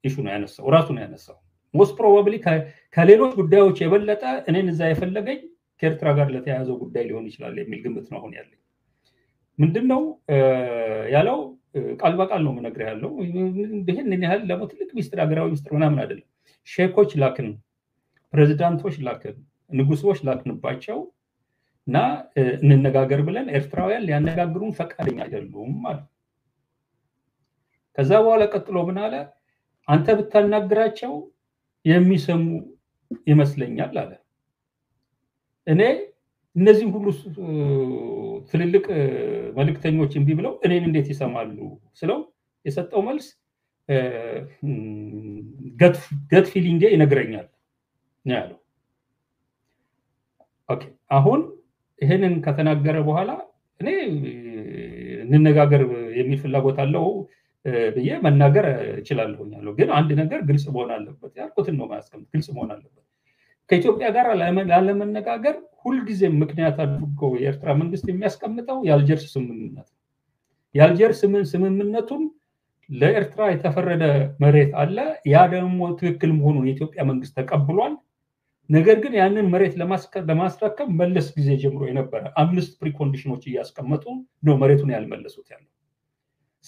ኢሹ ነው ያነሳው፣ ራሱ ነው ያነሳው። ሞስት ፕሮባብሊ ከሌሎች ጉዳዮች የበለጠ እኔን እዛ የፈለገኝ ከኤርትራ ጋር ለተያያዘው ጉዳይ ሊሆን ይችላል የሚል ግምት ነው አሁን ያለኝ። ምንድነው ያለው? ቃል በቃል ነው የምነግርህ ያለው። ይሄን ያህል ደግሞ ትልቅ ሚስጥር ሀገራዊ ሚስጥር ምናምን አይደለም። ሼኮች ላክን፣ ፕሬዝዳንቶች ላክን፣ ንጉሶች ላክንባቸው እና እንነጋገር ብለን ኤርትራውያን ሊያነጋግሩን ፈቃደኛ አይደሉም ማለት። ከዛ በኋላ ቀጥሎ ምን አለ? አንተ ብታናግራቸው የሚሰሙ ይመስለኛል አለ። እኔ እነዚህ ሁሉ ትልልቅ መልእክተኞች እምቢ ብለው እኔን እንዴት ይሰማሉ ስለው የሰጠው መልስ ገት ፊሊንጌ ይነግረኛል ነው ያለው። ኦኬ አሁን ይሄንን ከተናገረ በኋላ እኔ እንነጋገር የሚል ፍላጎት አለው ብዬ መናገር እችላለሁ። ግን አንድ ነገር ግልጽ መሆን አለበት። ያልኩትን ነው ማስቀመጥ፣ ግልጽ መሆን አለበት። ከኢትዮጵያ ጋር ላለመነጋገር ሁልጊዜም ምክንያት አድርጎ የኤርትራ መንግስት የሚያስቀምጠው የአልጀርስ ስምምነት። የአልጀርስ ስምምነቱን ለኤርትራ የተፈረደ መሬት አለ። ያ ደግሞ ትክክል መሆኑን የኢትዮጵያ መንግስት ተቀብሏል። ነገር ግን ያንን መሬት ለማስረከብ መለስ ጊዜ ጀምሮ የነበረ 5 ፕሪኮንዲሽኖች እያስቀመጡ ነው መሬቱን ያልመለሱት ያለው።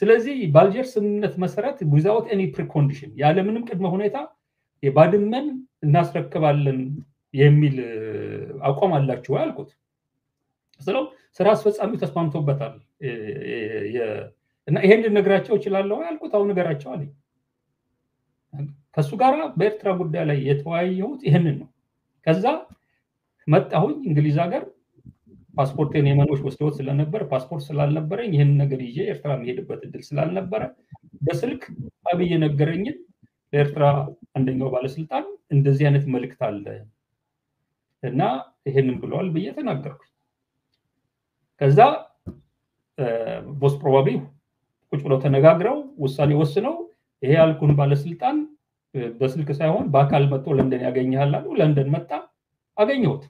ስለዚህ በአልጀርስ ስምምነት መሰረት ዊዛውት ኤኒ ፕሪኮንዲሽን ያለምንም ቅድመ ሁኔታ የባድመን እናስረክባለን የሚል አቋም አላችሁ አልኩት። ስለው ስራ አስፈጻሚው ተስማምቶበታል እና ይሄን ልነግራቸው እችላለሁ አልኩት። አሁን ነገራቸው አለኝ። ከሱ ጋር በኤርትራ ጉዳይ ላይ የተወያየሁት ይሄንን ነው። ከዛ መጣሁኝ እንግሊዝ ሀገር። ፓስፖርቴን የመኖች ወስደውት ስለነበር ፓስፖርት ስላልነበረኝ ይሄን ነገር ይዤ ኤርትራ መሄድበት እድል ስላልነበረ በስልክ አብይ ነገረኝን ለኤርትራ አንደኛው ባለስልጣን እንደዚህ አይነት መልእክት አለ እና ይሄንን ብለዋል ብዬ ተናገርኩ። ከዛ ቦስ ፕሮባብሊ ቁጭ ብለው ተነጋግረው ውሳኔ ወስነው ይሄ ያልኩን ባለስልጣን በስልክ ሳይሆን በአካል መጥቶ ለንደን ያገኛል አሉ። ለንደን መጣ፣ አገኘሁት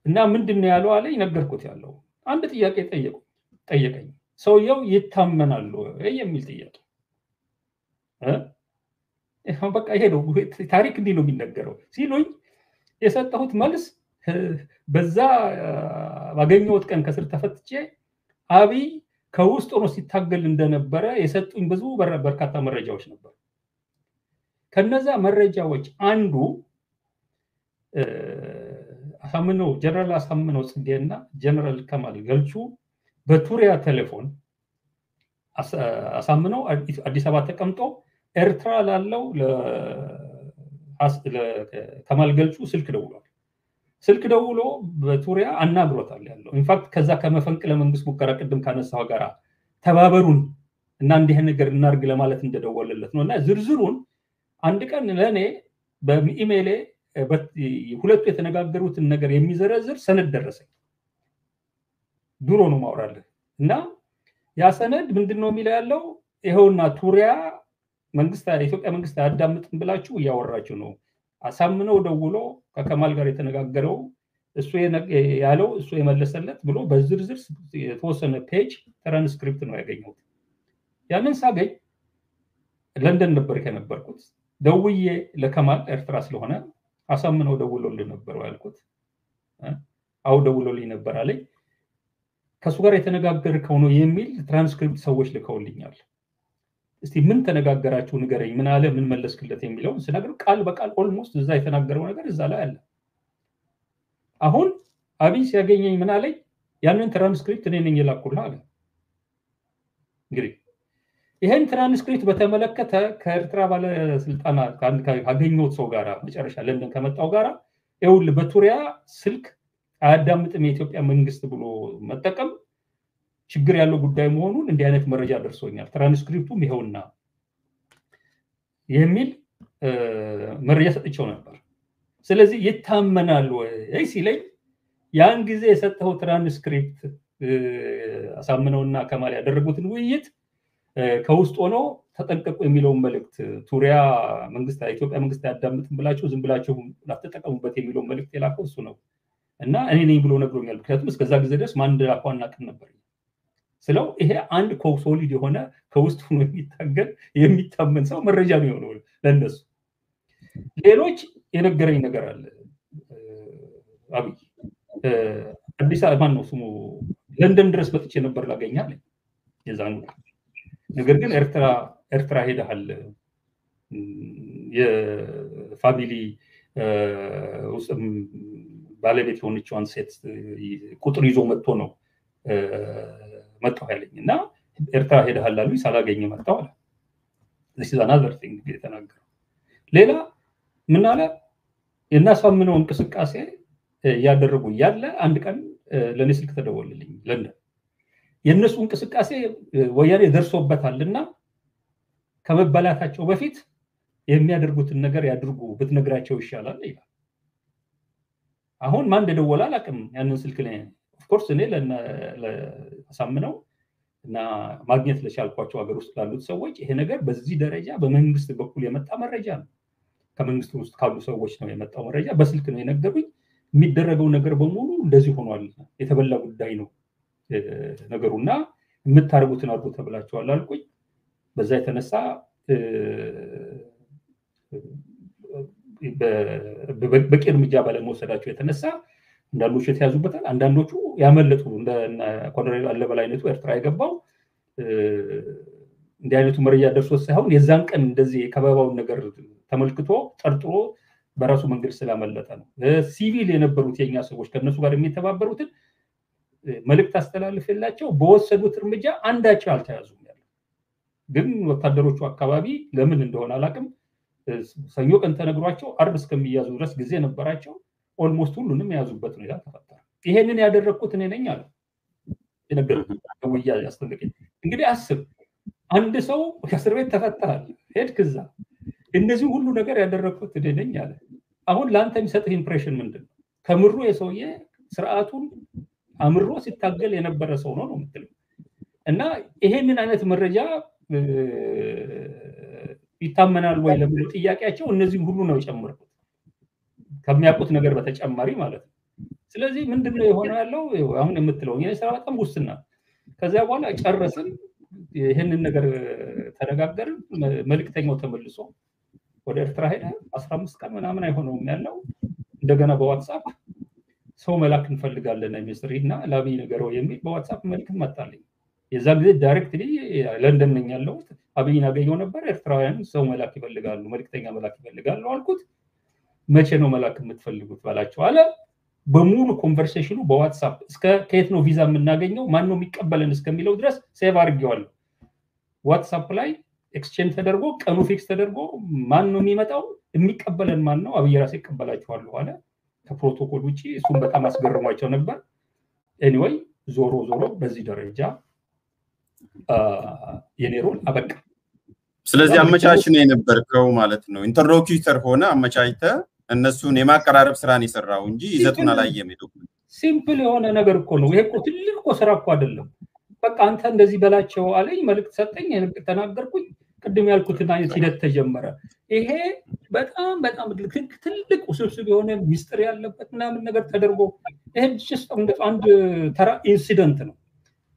እና ምንድነው ያለው አለኝ። ነገርኩት ያለው አንድ ጥያቄ ጠየቀኝ። ሰውየው ይታመናሉ የሚል ጥያቄ በቃ ይሄ ነው ታሪክ፣ እንዲህ ነው የሚነገረው ሲሉኝ የሰጠሁት መልስ በዛ ባገኘሁት ቀን ከስር ተፈትቼ አብይ ከውስጥ ሆኖ ሲታገል እንደነበረ የሰጡኝ ብዙ በርካታ መረጃዎች ነበሩ። ከነዛ መረጃዎች አንዱ ጀነራል አሳምነው ጽጌና ጀነራል ከማል ገልቹ በቱሪያ ቴሌፎን አሳምነው አዲስ አበባ ተቀምጦ ኤርትራ ላለው ለከማል ገልቹ ስልክ ደውሏል። ስልክ ደውሎ በቱሪያ አናግሮታል ያለው። ኢንፋክት ከዛ ከመፈንቅለ መንግስት ሙከራ ቅድም ካነሳው ጋር ተባበሩን እና እንዲህ ነገር እናርግ ለማለት እንደደወለለት ነውና ዝርዝሩን አንድ ቀን ለኔ በኢሜይሌ ሁለቱ የተነጋገሩትን ነገር የሚዘረዝር ሰነድ ደረሰኝ። ድሮ ነው ማውራለህ እና ያ ሰነድ ምንድነው የሚለው ያለው ይሄውና ቱሪያ መንግስት የኢትዮጵያ መንግስት አያዳምጥም ብላችሁ እያወራችሁ ነው። አሳምነው ደውሎ ከከማል ጋር የተነጋገረው እሱ ያለው እሱ የመለሰለት ብሎ በዝርዝር የተወሰነ ፔጅ ትራንስክሪፕት ነው ያገኘሁት። ያንን ሳገኝ ለንደን ነበር ከነበርኩት ደውዬ ለከማል ኤርትራ ስለሆነ አሳምነው ደውሎልኝ ነበር ያልኩት አው ደውሎልኝ ነበር አለኝ ከሱ ጋር የተነጋገርከው ነው የሚል ትራንስክሪፕት ሰዎች ልከውልኛል እስቲ ምን ተነጋገራችሁ ንገረኝ ምን አለ ምን መለስክለት የሚለው ስነግር ቃል በቃል ኦልሞስት እዛ የተናገረው ነገር እዛ ላይ አለ አሁን አብይ ሲያገኘኝ ምን አለኝ ያንን ትራንስክሪፕት እኔ ነኝ የላኩልህ አለ እንግዲህ ይሄን ትራንስክሪፕት በተመለከተ ከኤርትራ ባለስልጣናት ካገኘሁት ሰው ጋር መጨረሻ ለንደን ከመጣው ጋር ይውል በቱሪያ ስልክ አያዳምጥም የኢትዮጵያ መንግስት ብሎ መጠቀም ችግር ያለው ጉዳይ መሆኑን እንዲህ አይነት መረጃ ደርሶኛል ትራንስክሪፕቱም ይሄውና የሚል መረጃ ሰጥቼው ነበር ስለዚህ ይታመናል ወይ ሲለኝ ያን ጊዜ የሰጠው ትራንስክሪፕት አሳምነውና ከማል ያደረጉትን ውይይት ከውስጥ ሆኖ ተጠንቀቁ የሚለው መልእክት ቱሪያ መንግስት ኢትዮጵያ መንግስት ያዳምጥም ብላችሁ ዝም ብላችሁ አትጠቀሙበት የሚለው መልእክት የላከው እሱ ነው እና እኔ ነኝ ብሎ ነግሮኛል ምክንያቱም እስከዛ ጊዜ ድረስ ማን እንደላከው አናውቅም ነበር ስለው ይሄ አንድ ኮሶሊድ የሆነ ከውስጥ ሆኖ የሚታመን ሰው መረጃ ነው የሆነው ለነሱ ሌሎች የነገረኝ ነገር አለ አብይ አዲስ አበባ ነው ስሙ ለንደን ድረስ መጥቼ ነበር ላገኛል የዛን ነገር ግን ኤርትራ ሄደሃል የፋሚሊ ውስጥ ባለቤት የሆነችዋን ሴት ቁጥር ይዞ መጥቶ ነው መጣው ያለኝና ኤርትራ ሄደሃል አሉኝ ሳላገኝ መጣው አለ this is another thing የተናገረው ሌላ ምን አለ የናሳምነው እንቅስቃሴ ያደረጉ ያለ አንድ ቀን ለኔ ስልክ ተደወለልኝ ለንደን የነሱ እንቅስቃሴ ወያኔ ደርሶበታልና ከመበላታቸው በፊት የሚያደርጉትን ነገር ያድርጉ ብትነግራቸው ይሻላል ይላል አሁን ማን እንደደወለ አላውቅም ያንን ስልክ ላይ ኦፍ ኮርስ እኔ ለአሳምነው እና ማግኘት ለቻልኳቸው ሀገር ውስጥ ላሉት ሰዎች ይሄ ነገር በዚህ ደረጃ በመንግስት በኩል የመጣ መረጃ ነው ከመንግስት ውስጥ ካሉ ሰዎች ነው የመጣው መረጃ በስልክ ነው የነገሩኝ የሚደረገው ነገር በሙሉ እንደዚህ ሆኗል የተበላ ጉዳይ ነው ነገሩና የምታርጉትን አርጉ ተብላችኋል አልኩኝ በዛ የተነሳ በቂ እርምጃ ባለመውሰዳቸው የተነሳ አንዳንዶቹ የተያዙበታል አንዳንዶቹ ያመለጡ እንደ ኮሎኔል አለበላይነቱ ኤርትራ የገባው እንዲህ አይነቱ መረጃ ደርሶት ሳይሆን የዛን ቀን እንደዚህ የከበባውን ነገር ተመልክቶ ጠርጥሮ በራሱ መንገድ ስላመለጠ ነው ሲቪል የነበሩት የኛ ሰዎች ከነሱ ጋር የሚተባበሩትን መልእክት አስተላልፈላቸው በወሰዱት እርምጃ አንዳቸው አልተያዙም ያለው ግን ወታደሮቹ አካባቢ ለምን እንደሆነ አላቅም ሰኞ ቀን ተነግሯቸው አርብ እስከሚያዙ ድረስ ጊዜ ነበራቸው ኦልሞስት ሁሉንም ያዙበት ነው ተፈጠረ ይሄንን ያደረኩት እኔ ነኝ አለ የነገርኩት ወያ ያስተንቀኝ እንግዲህ አስብ አንድ ሰው ከእስር ቤት ተፈታል ሄድክዛ እነዚህ ሁሉ ነገር ያደረኩት እኔ ነኝ አለ አሁን ላንተ የሚሰጥህ ኢምፕሬሽን ምንድነው ከምሩ የሰውዬ ስርዓቱን አምሮ ሲታገል የነበረ ሰው ነው የምትለው እና ይሄንን አይነት መረጃ ይታመናል ወይ ለምን ጥያቄያቸው እነዚህ ሁሉ ነው የጨመሩት ከሚያውቁት ነገር በተጨማሪ ማለት ነው ስለዚህ ምንድነው የሆነው ያለው አሁን የምትለው የኔ ስራ በጣም ውስና ከዛ በኋላ ጨረስን ይሄንን ነገር ተነጋገርን መልእክተኛው ተመልሶ ወደ ኤርትራ ሄደ 15 ቀን ምናምን አይሆነውም ያለው እንደገና በዋትስአፕ ሰው መላክ እንፈልጋለን ሚኒስትሪና ላብይ ነገረው የሚል በዋትስአፕ መልእክት መጣልኝ የዛ ጊዜ ዳይሬክትሊ ለንደን ነኝ ያለው አብይን አገኘው ነበር ኤርትራውያን ሰው መላክ ይፈልጋሉ መልእክተኛ መላክ ይፈልጋሉ አልኩት መቼ ነው መላክ የምትፈልጉት ባላቸው አለ በሙሉ ኮንቨርሴሽኑ በዋትስአፕ እስከ ከየት ነው ቪዛ የምናገኘው ማን ነው የሚቀበለን እስከሚለው ድረስ ሴቭ አድርጌዋለሁ ዋትስአፕ ላይ ኤክስቼንጅ ተደርጎ ቀኑ ፊክስ ተደርጎ ማን ነው የሚመጣው የሚቀበለን ማን ነው አብይ ራሴ ይቀበላችኋል አለ ከፕሮቶኮል ውጪ እሱም በጣም አስገርሟቸው ነበር ኤኒዌይ ዞሮ በዚህ ደረጃ የኔሮል አበቃ ስለዚህ አመቻች ነው የነበርከው ማለት ነው ኢንተርሎኪተር ሆነ አመቻችተ እነሱን የማቀራረብ ስራን ይሰራው እንጂ ይዘቱን አላየም ዶክመንት ሲምፕል የሆነ ነገር እኮ ነው ይሄ እኮ ትልቅ እኮ ስራ እኮ አይደለም በቃ አንተ እንደዚህ በላቸው አለኝ መልእክት ሰጠኝ ተናገርኩኝ ቅድም ያልኩትና ሂደት ተጀመረ ይሄ በጣም ትልቅ ውስብስብ የሆነ ሚስጥር ያለበት ምናምን ነገር ተደርጎ ይሄ just አንድ ተራ ኢንሲደንት ነው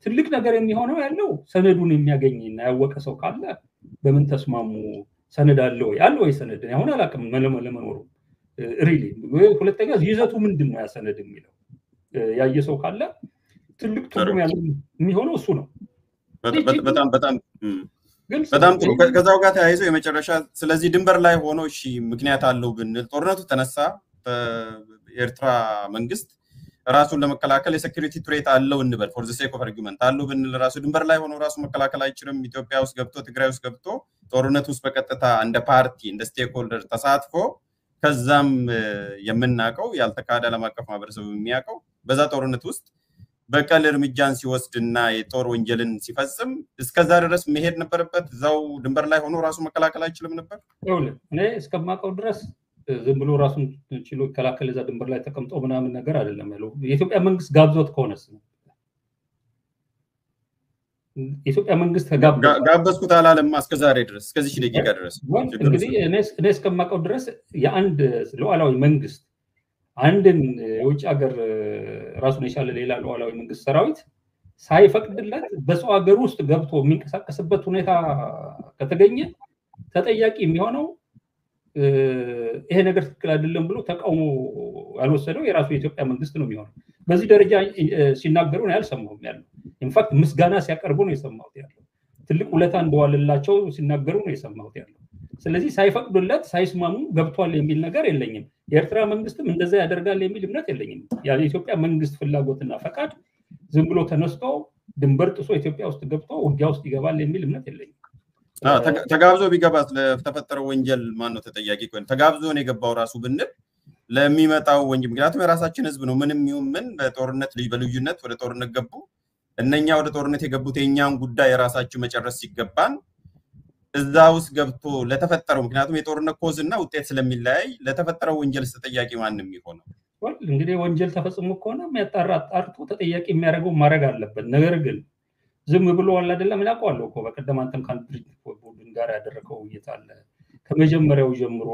ትልቅ ነገር የሚሆነው ያለው ሰነዱን የሚያገኝና ያወቀ ሰው ካለ በምን ተስማሙ? ሰነድ አለ ወይ ሰነድ? አሁን አላውቅም ለመኖሩ ሪሊ። ሁለተኛ ይዘቱ ምንድን ነው ያ ሰነድ የሚለው ያየ ሰው ካለ ትልቅ ትርጉም ያለው የሚሆነው እሱ ነው። በጣም ጥሩ። ከዛው ጋር ተያይዞ የመጨረሻ ስለዚህ ድንበር ላይ ሆኖ እሺ ምክንያት አለው ብንል ጦርነቱ ተነሳ፣ በኤርትራ መንግስት ራሱን ለመከላከል የሴኩሪቲ ትሬት አለው እንበል ፎር ዘ ሴክ ኦፍ አርጊውመንት አለው ብንል ራሱ ድንበር ላይ ሆኖ ራሱ መከላከል አይችልም። ኢትዮጵያ ውስጥ ገብቶ ትግራይ ውስጥ ገብቶ ጦርነት ውስጥ በቀጥታ እንደ ፓርቲ እንደ ስቴክ ሆልደር ተሳትፎ ከዛም የምናቀው ያልተካደ ዓለም አቀፍ ማህበረሰብ የሚያቀው በዛ ጦርነት ውስጥ በቀል እርምጃን ሲወስድና የጦር ወንጀልን ሲፈጽም እስከዛ ድረስ መሄድ ነበረበት። እዛው ድንበር ላይ ሆኖ ራሱ መከላከል አይችልም ነበር። እኔ እስከማውቀው ድረስ ዝም ብሎ ራሱን ችሎ ይከላከል እዛ ድንበር ላይ ተቀምጦ ምናምን ነገር አይደለም ያለው። የኢትዮጵያ መንግስት ጋብዞት ከሆነስ የኢትዮጵያ መንግስት ጋበዝኩት አላለም እስከዛሬ ድረስ እስከዚህ ደቂቃ ድረስ። እንግዲህ እኔ እስከማውቀው ድረስ የአንድ ሉዓላዊ መንግስት አንድን የውጭ ሀገር ራሱን የቻለ ሌላ ሉዓላዊ መንግስት ሰራዊት ሳይፈቅድለት በሰው ሀገር ውስጥ ገብቶ የሚንቀሳቀስበት ሁኔታ ከተገኘ ተጠያቂ የሚሆነው ይሄ ነገር ትክክል አይደለም ብሎ ተቃውሞ ያልወሰደው የራሱ የኢትዮጵያ መንግስት ነው የሚሆነው። በዚህ ደረጃ ሲናገሩ ነው ያልሰማሁም ያለው። ኢንፋክት ምስጋና ሲያቀርቡ ነው የሰማሁት ያለው። ትልቅ ውለታ እንደዋለላቸው ሲናገሩ ነው የሰማሁት ያለው። ስለዚህ ሳይፈቅዱለት ሳይስማሙ ገብቷል የሚል ነገር የለኝም። የኤርትራ መንግስትም እንደዛ ያደርጋል የሚል እምነት የለኝም። የኢትዮጵያ መንግስት ፍላጎትና ፈቃድ ዝም ብሎ ተነስቶ ድንበር ጥሶ ኢትዮጵያ ውስጥ ገብቶ ውጊያ ውስጥ ይገባል የሚል እምነት የለኝም። ተጋብዞ ቢገባስ ለተፈጠረው ወንጀል ማን ነው ተጠያቂ? ተጋብዞ ነው የገባው ራሱ ብንል ለሚመጣው ወንጀል ምክንያቱም የራሳችን ህዝብ ነው። ምንም ይሁን ምን በጦርነት በልዩነት ወደ ጦርነት ገቡ። እነኛ ወደ ጦርነት የገቡት የኛን ጉዳይ የራሳችሁ መጨረስ ሲገባን እዛ ውስጥ ገብቶ ለተፈጠረው ምክንያቱም የጦርነት ኮዝ እና ውጤት ስለሚለያይ ለተፈጠረው ወንጀል ተጠያቂ ማንም ይሆነው እንግዲህ ወንጀል ተፈጽሞ ከሆነ የሚያጣራ አጣርቶ ተጠያቂ የሚያደርገው ማድረግ አለበት። ነገር ግን ዝም ብሎ አለ አይደለም እናውቀዋለሁ እኮ በቀደም አንተም ካንድ ድርጅት ቡድን ጋር ያደረገው ውይይት አለ። ከመጀመሪያው ጀምሮ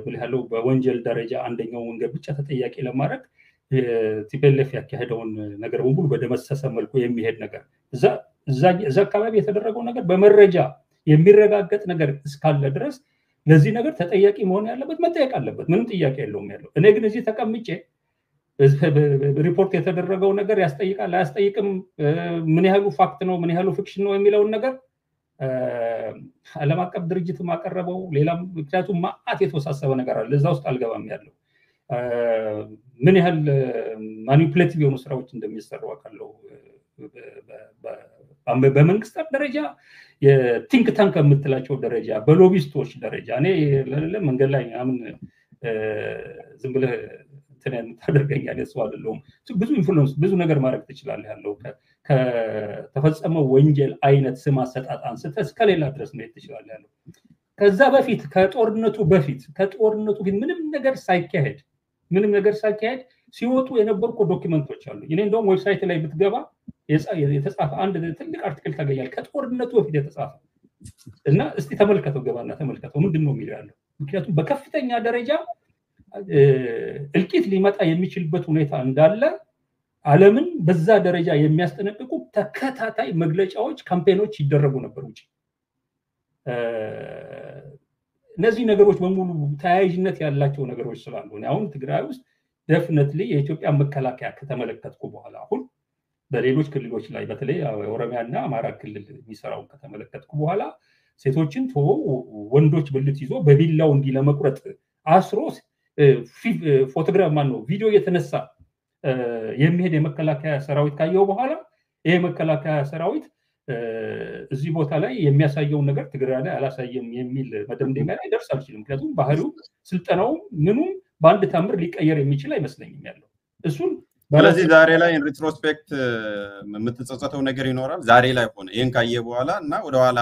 በልሃለው በወንጀል ደረጃ አንደኛው ወንጀል ብቻ ተጠያቂ ለማድረግ ቲፒኤልኤፍ ያካሄደውን ነገር በሙሉ በደመሰሰ መልኩ የሚሄድ ነገር እዛ አካባቢ የተደረገው ነገር በመረጃ የሚረጋገጥ ነገር እስካለ ድረስ ለዚህ ነገር ተጠያቂ መሆን ያለበት መጠየቅ አለበት። ምንም ጥያቄ የለውም ያለው። እኔ ግን እዚህ ተቀምጬ ሪፖርት የተደረገው ነገር ያስጠይቃል አያስጠይቅም፣ ምን ያህሉ ፋክት ነው ምን ያህሉ ፊክሽን ነው የሚለውን ነገር ዓለም አቀፍ ድርጅት ማቀረበው ሌላም ምክንያቱም ማአት የተወሳሰበ ነገር አለ። እዛ ውስጥ አልገባም ያለው። ምን ያህል ማኒፑሌቲቭ የሆኑ ስራዎች እንደሚሰሩ አውቃለሁ። በመንግስት ደረጃ የቲንክ ታንክ የምትላቸው ደረጃ በሎቢስቶች ደረጃ እኔ መንገድ ላይ ምናምን ዝም ብለህ ታደርገኛል የሰው አይደለሁም። ብዙ ኢንፍሉዌንስ ብዙ ነገር ማድረግ ትችላለህ ያለው ከተፈጸመው ወንጀል አይነት ስም አሰጣጥ አንስተህ እስከሌላ ድረስ ነው ትችላለህ ያለው። ከዛ በፊት ከጦርነቱ በፊት ምንም ነገር ሳይካሄድ ሲወጡ የነበሩ ዶክመንቶች አሉ። እኔ እንደውም ዌብሳይት ላይ ብትገባ የተጻፈ አንድ ትልቅ አርቲክል ታገኛለህ ከጦርነቱ በፊት የተጻፈ እና እስቲ ተመልከተው ገባና ተመልከተው ምንድነው የሚለው ያለው። ምክንያቱም በከፍተኛ ደረጃ እልቂት ሊመጣ የሚችልበት ሁኔታ እንዳለ ዓለምን በዛ ደረጃ የሚያስጠነቅቁ ተከታታይ መግለጫዎች ካምፔኖች ይደረጉ ነበር ውጪ። እነዚህ ነገሮች በሙሉ ተያያዥነት ያላቸው ነገሮች ስላሉ አሁን ትግራይ ውስጥ ዴፊኒትሊ የኢትዮጵያ መከላከያ ከተመለከትኩ በኋላ አሁን በሌሎች ክልሎች ላይ በተለይ ኦሮሚያና አማራ ክልል የሚሰራው ከተመለከትኩ በኋላ ሴቶችን ወንዶች ብልት ይዞ በቢላው እንዲ ለመቁረጥ አስሮ ፎቶግራፍ ነው ቪዲዮ የተነሳ የሚሄድ የመከላከያ ሰራዊት ካየው በኋላ ይሄ መከላከያ ሰራዊት እዚህ ቦታ ላይ የሚያሳየው ነገር ትግራይ ላይ አላሳየም የሚል መደምደሚያ ላይ ደርስ አልችልም። ምክንያቱም ባህሪው ስልጠናው ምኑም በአንድ ታምር ሊቀየር የሚችል አይመስለኝም ያለው እሱን። ስለዚህ ዛሬ ላይ ሪትሮስፔክት የምትጸጸተው ነገር ይኖራል ዛሬ ላይ ሆነ ይሄን ካየ በኋላ እና ወደ ኋላ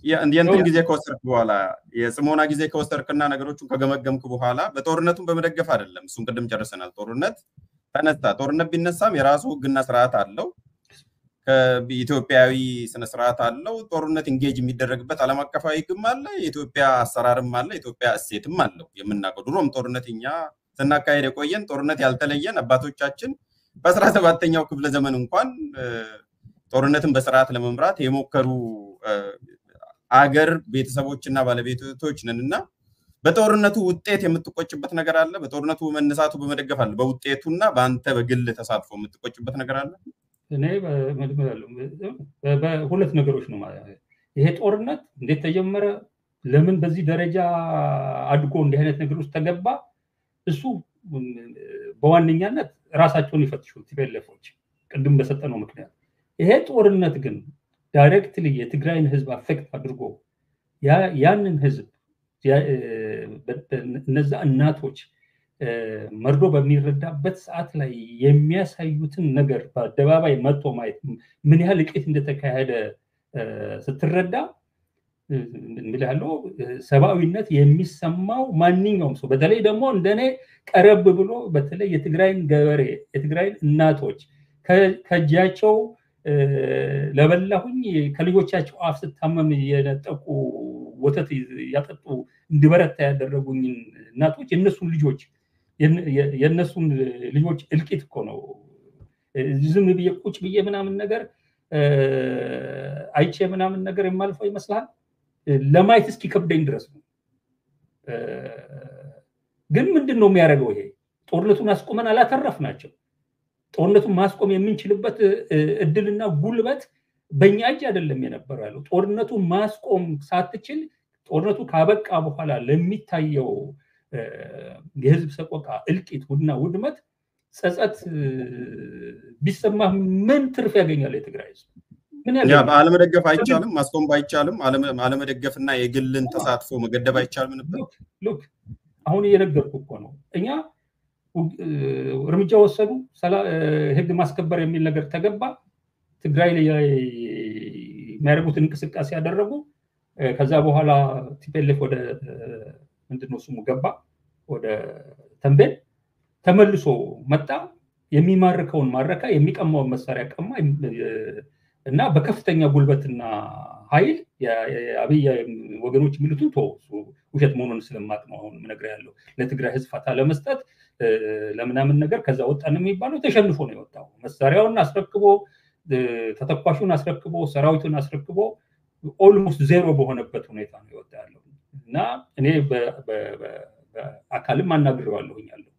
የእንትን ጊዜ ከወሰድክ በኋላ የጽሞና ጊዜ ከወሰድክና ነገሮችን ከገመገምክ በኋላ በጦርነቱን በመደገፍ አይደለም። እሱን ቅድም ጨርሰናል። ጦርነት ተነሳ። ጦርነት ቢነሳም የራሱ ህግና ስርዓት አለው። ከኢትዮጵያዊ ስነ ስርዓት አለው። ጦርነት ኢንጌጅ የሚደረግበት ዓለም አቀፋዊ ህግም አለ። የኢትዮጵያ አሰራርም አለ። የኢትዮጵያ እሴትም አለው። የምናውቀው ድሮም ጦርነት እኛ ስናካሄድ የቆየን ጦርነት ያልተለየን አባቶቻችን በ17ኛው ክፍለ ዘመን እንኳን ጦርነትን በስርዓት ለመምራት የሞከሩ አገር ቤተሰቦችና ባለቤቶች ነንና በጦርነቱ ውጤት የምትቆጭበት ነገር አለ? በጦርነቱ መነሳቱ በመደገፍ አለ? በውጤቱና በአንተ በግል ተሳትፎ የምትቆጭበት ነገር አለ? እኔ በሁለት ነገሮች ነው ይሄ ጦርነት እንዴት ተጀመረ፣ ለምን በዚህ ደረጃ አድጎ እንዲህ አይነት ነገር ውስጥ ተገባ፣ እሱ በዋነኛነት ራሳቸውን ይፈትሹ ቲፒኤልኤፎች ቅድም በሰጠነው ምክንያት። ይሄ ጦርነት ግን ዳይሬክትሊ የትግራይን ህዝብ አፌክት አድርጎ ያንን ህዝብ እነዛ እናቶች መርዶ በሚረዳበት ሰዓት ላይ የሚያሳዩትን ነገር በአደባባይ መጥቶ ማየት ምን ያህል እልቂት እንደተካሄደ ስትረዳ ምንላለው ሰብአዊነት የሚሰማው ማንኛውም ሰው በተለይ ደግሞ እንደኔ ቀረብ ብሎ በተለይ የትግራይን ገበሬ የትግራይን እናቶች ከጃቸው ለበላሁኝ ከልጆቻቸው አፍ ስታመም የነጠቁ ወተት ያጠጡ እንድበረታ ያደረጉኝ እናቶች የነሱን ልጆች እልቂት እኮ ነው ዝም ብዬ ቁጭ ብዬ ምናምን ነገር አይቼ ምናምን ነገር የማልፈው ይመስላል ለማየት እስኪ ከብደኝ ድረስ ነው። ግን ምንድነው የሚያደርገው? ይሄ ጦርነቱን አስቆመን አላተረፍናቸው። ጦርነቱን ማስቆም የምንችልበት እድልና ጉልበት በእኛ እጅ አይደለም የነበረው ያለው። ጦርነቱን ማስቆም ሳትችል ጦርነቱ ካበቃ በኋላ ለሚታየው የህዝብ ሰቆቃ እልቂት እና ውድመት ጸጸት ቢሰማ ምን ትርፍ ያገኛል የትግራይ ህዝብ? አለመደገፍ አይቻልም፣ ማስቆም ባይቻልም አለመደገፍና የግልን ተሳትፎ መገደብ አይቻልም ነበር። ሉክ አሁን እየነገርኩ እኮ ነው። እኛ እርምጃ ወሰዱ፣ ህግ ማስከበር የሚል ነገር ተገባ፣ ትግራይ ላይ የሚያደርጉትን እንቅስቃሴ ያደረጉ። ከዛ በኋላ ቲፒኤልኤፍ ወደ ምንድነው ስሙ ገባ፣ ወደ ተንቤን ተመልሶ መጣ። የሚማርከውን ማረካ፣ የሚቀማውን መሳሪያ ቀማ እና በከፍተኛ ጉልበትና ኃይል የአብይ ወገኖች የሚሉትን ውሸት መሆኑን ስለማቅ ነው አሁን ምነግርህ ያለው። ለትግራይ ህዝብ ፋታ ለመስጠት ለምናምን ነገር ከዛ ወጣን የሚባለው ተሸንፎ ነው የወጣው። መሳሪያውን አስረክቦ ተተኳሹን አስረክቦ ሰራዊቱን አስረክቦ ኦልሞስት ዜሮ በሆነበት ሁኔታ ነው የወጣ ያለው እና እኔ በአካልም አናግሬዋለሁኝ ያለው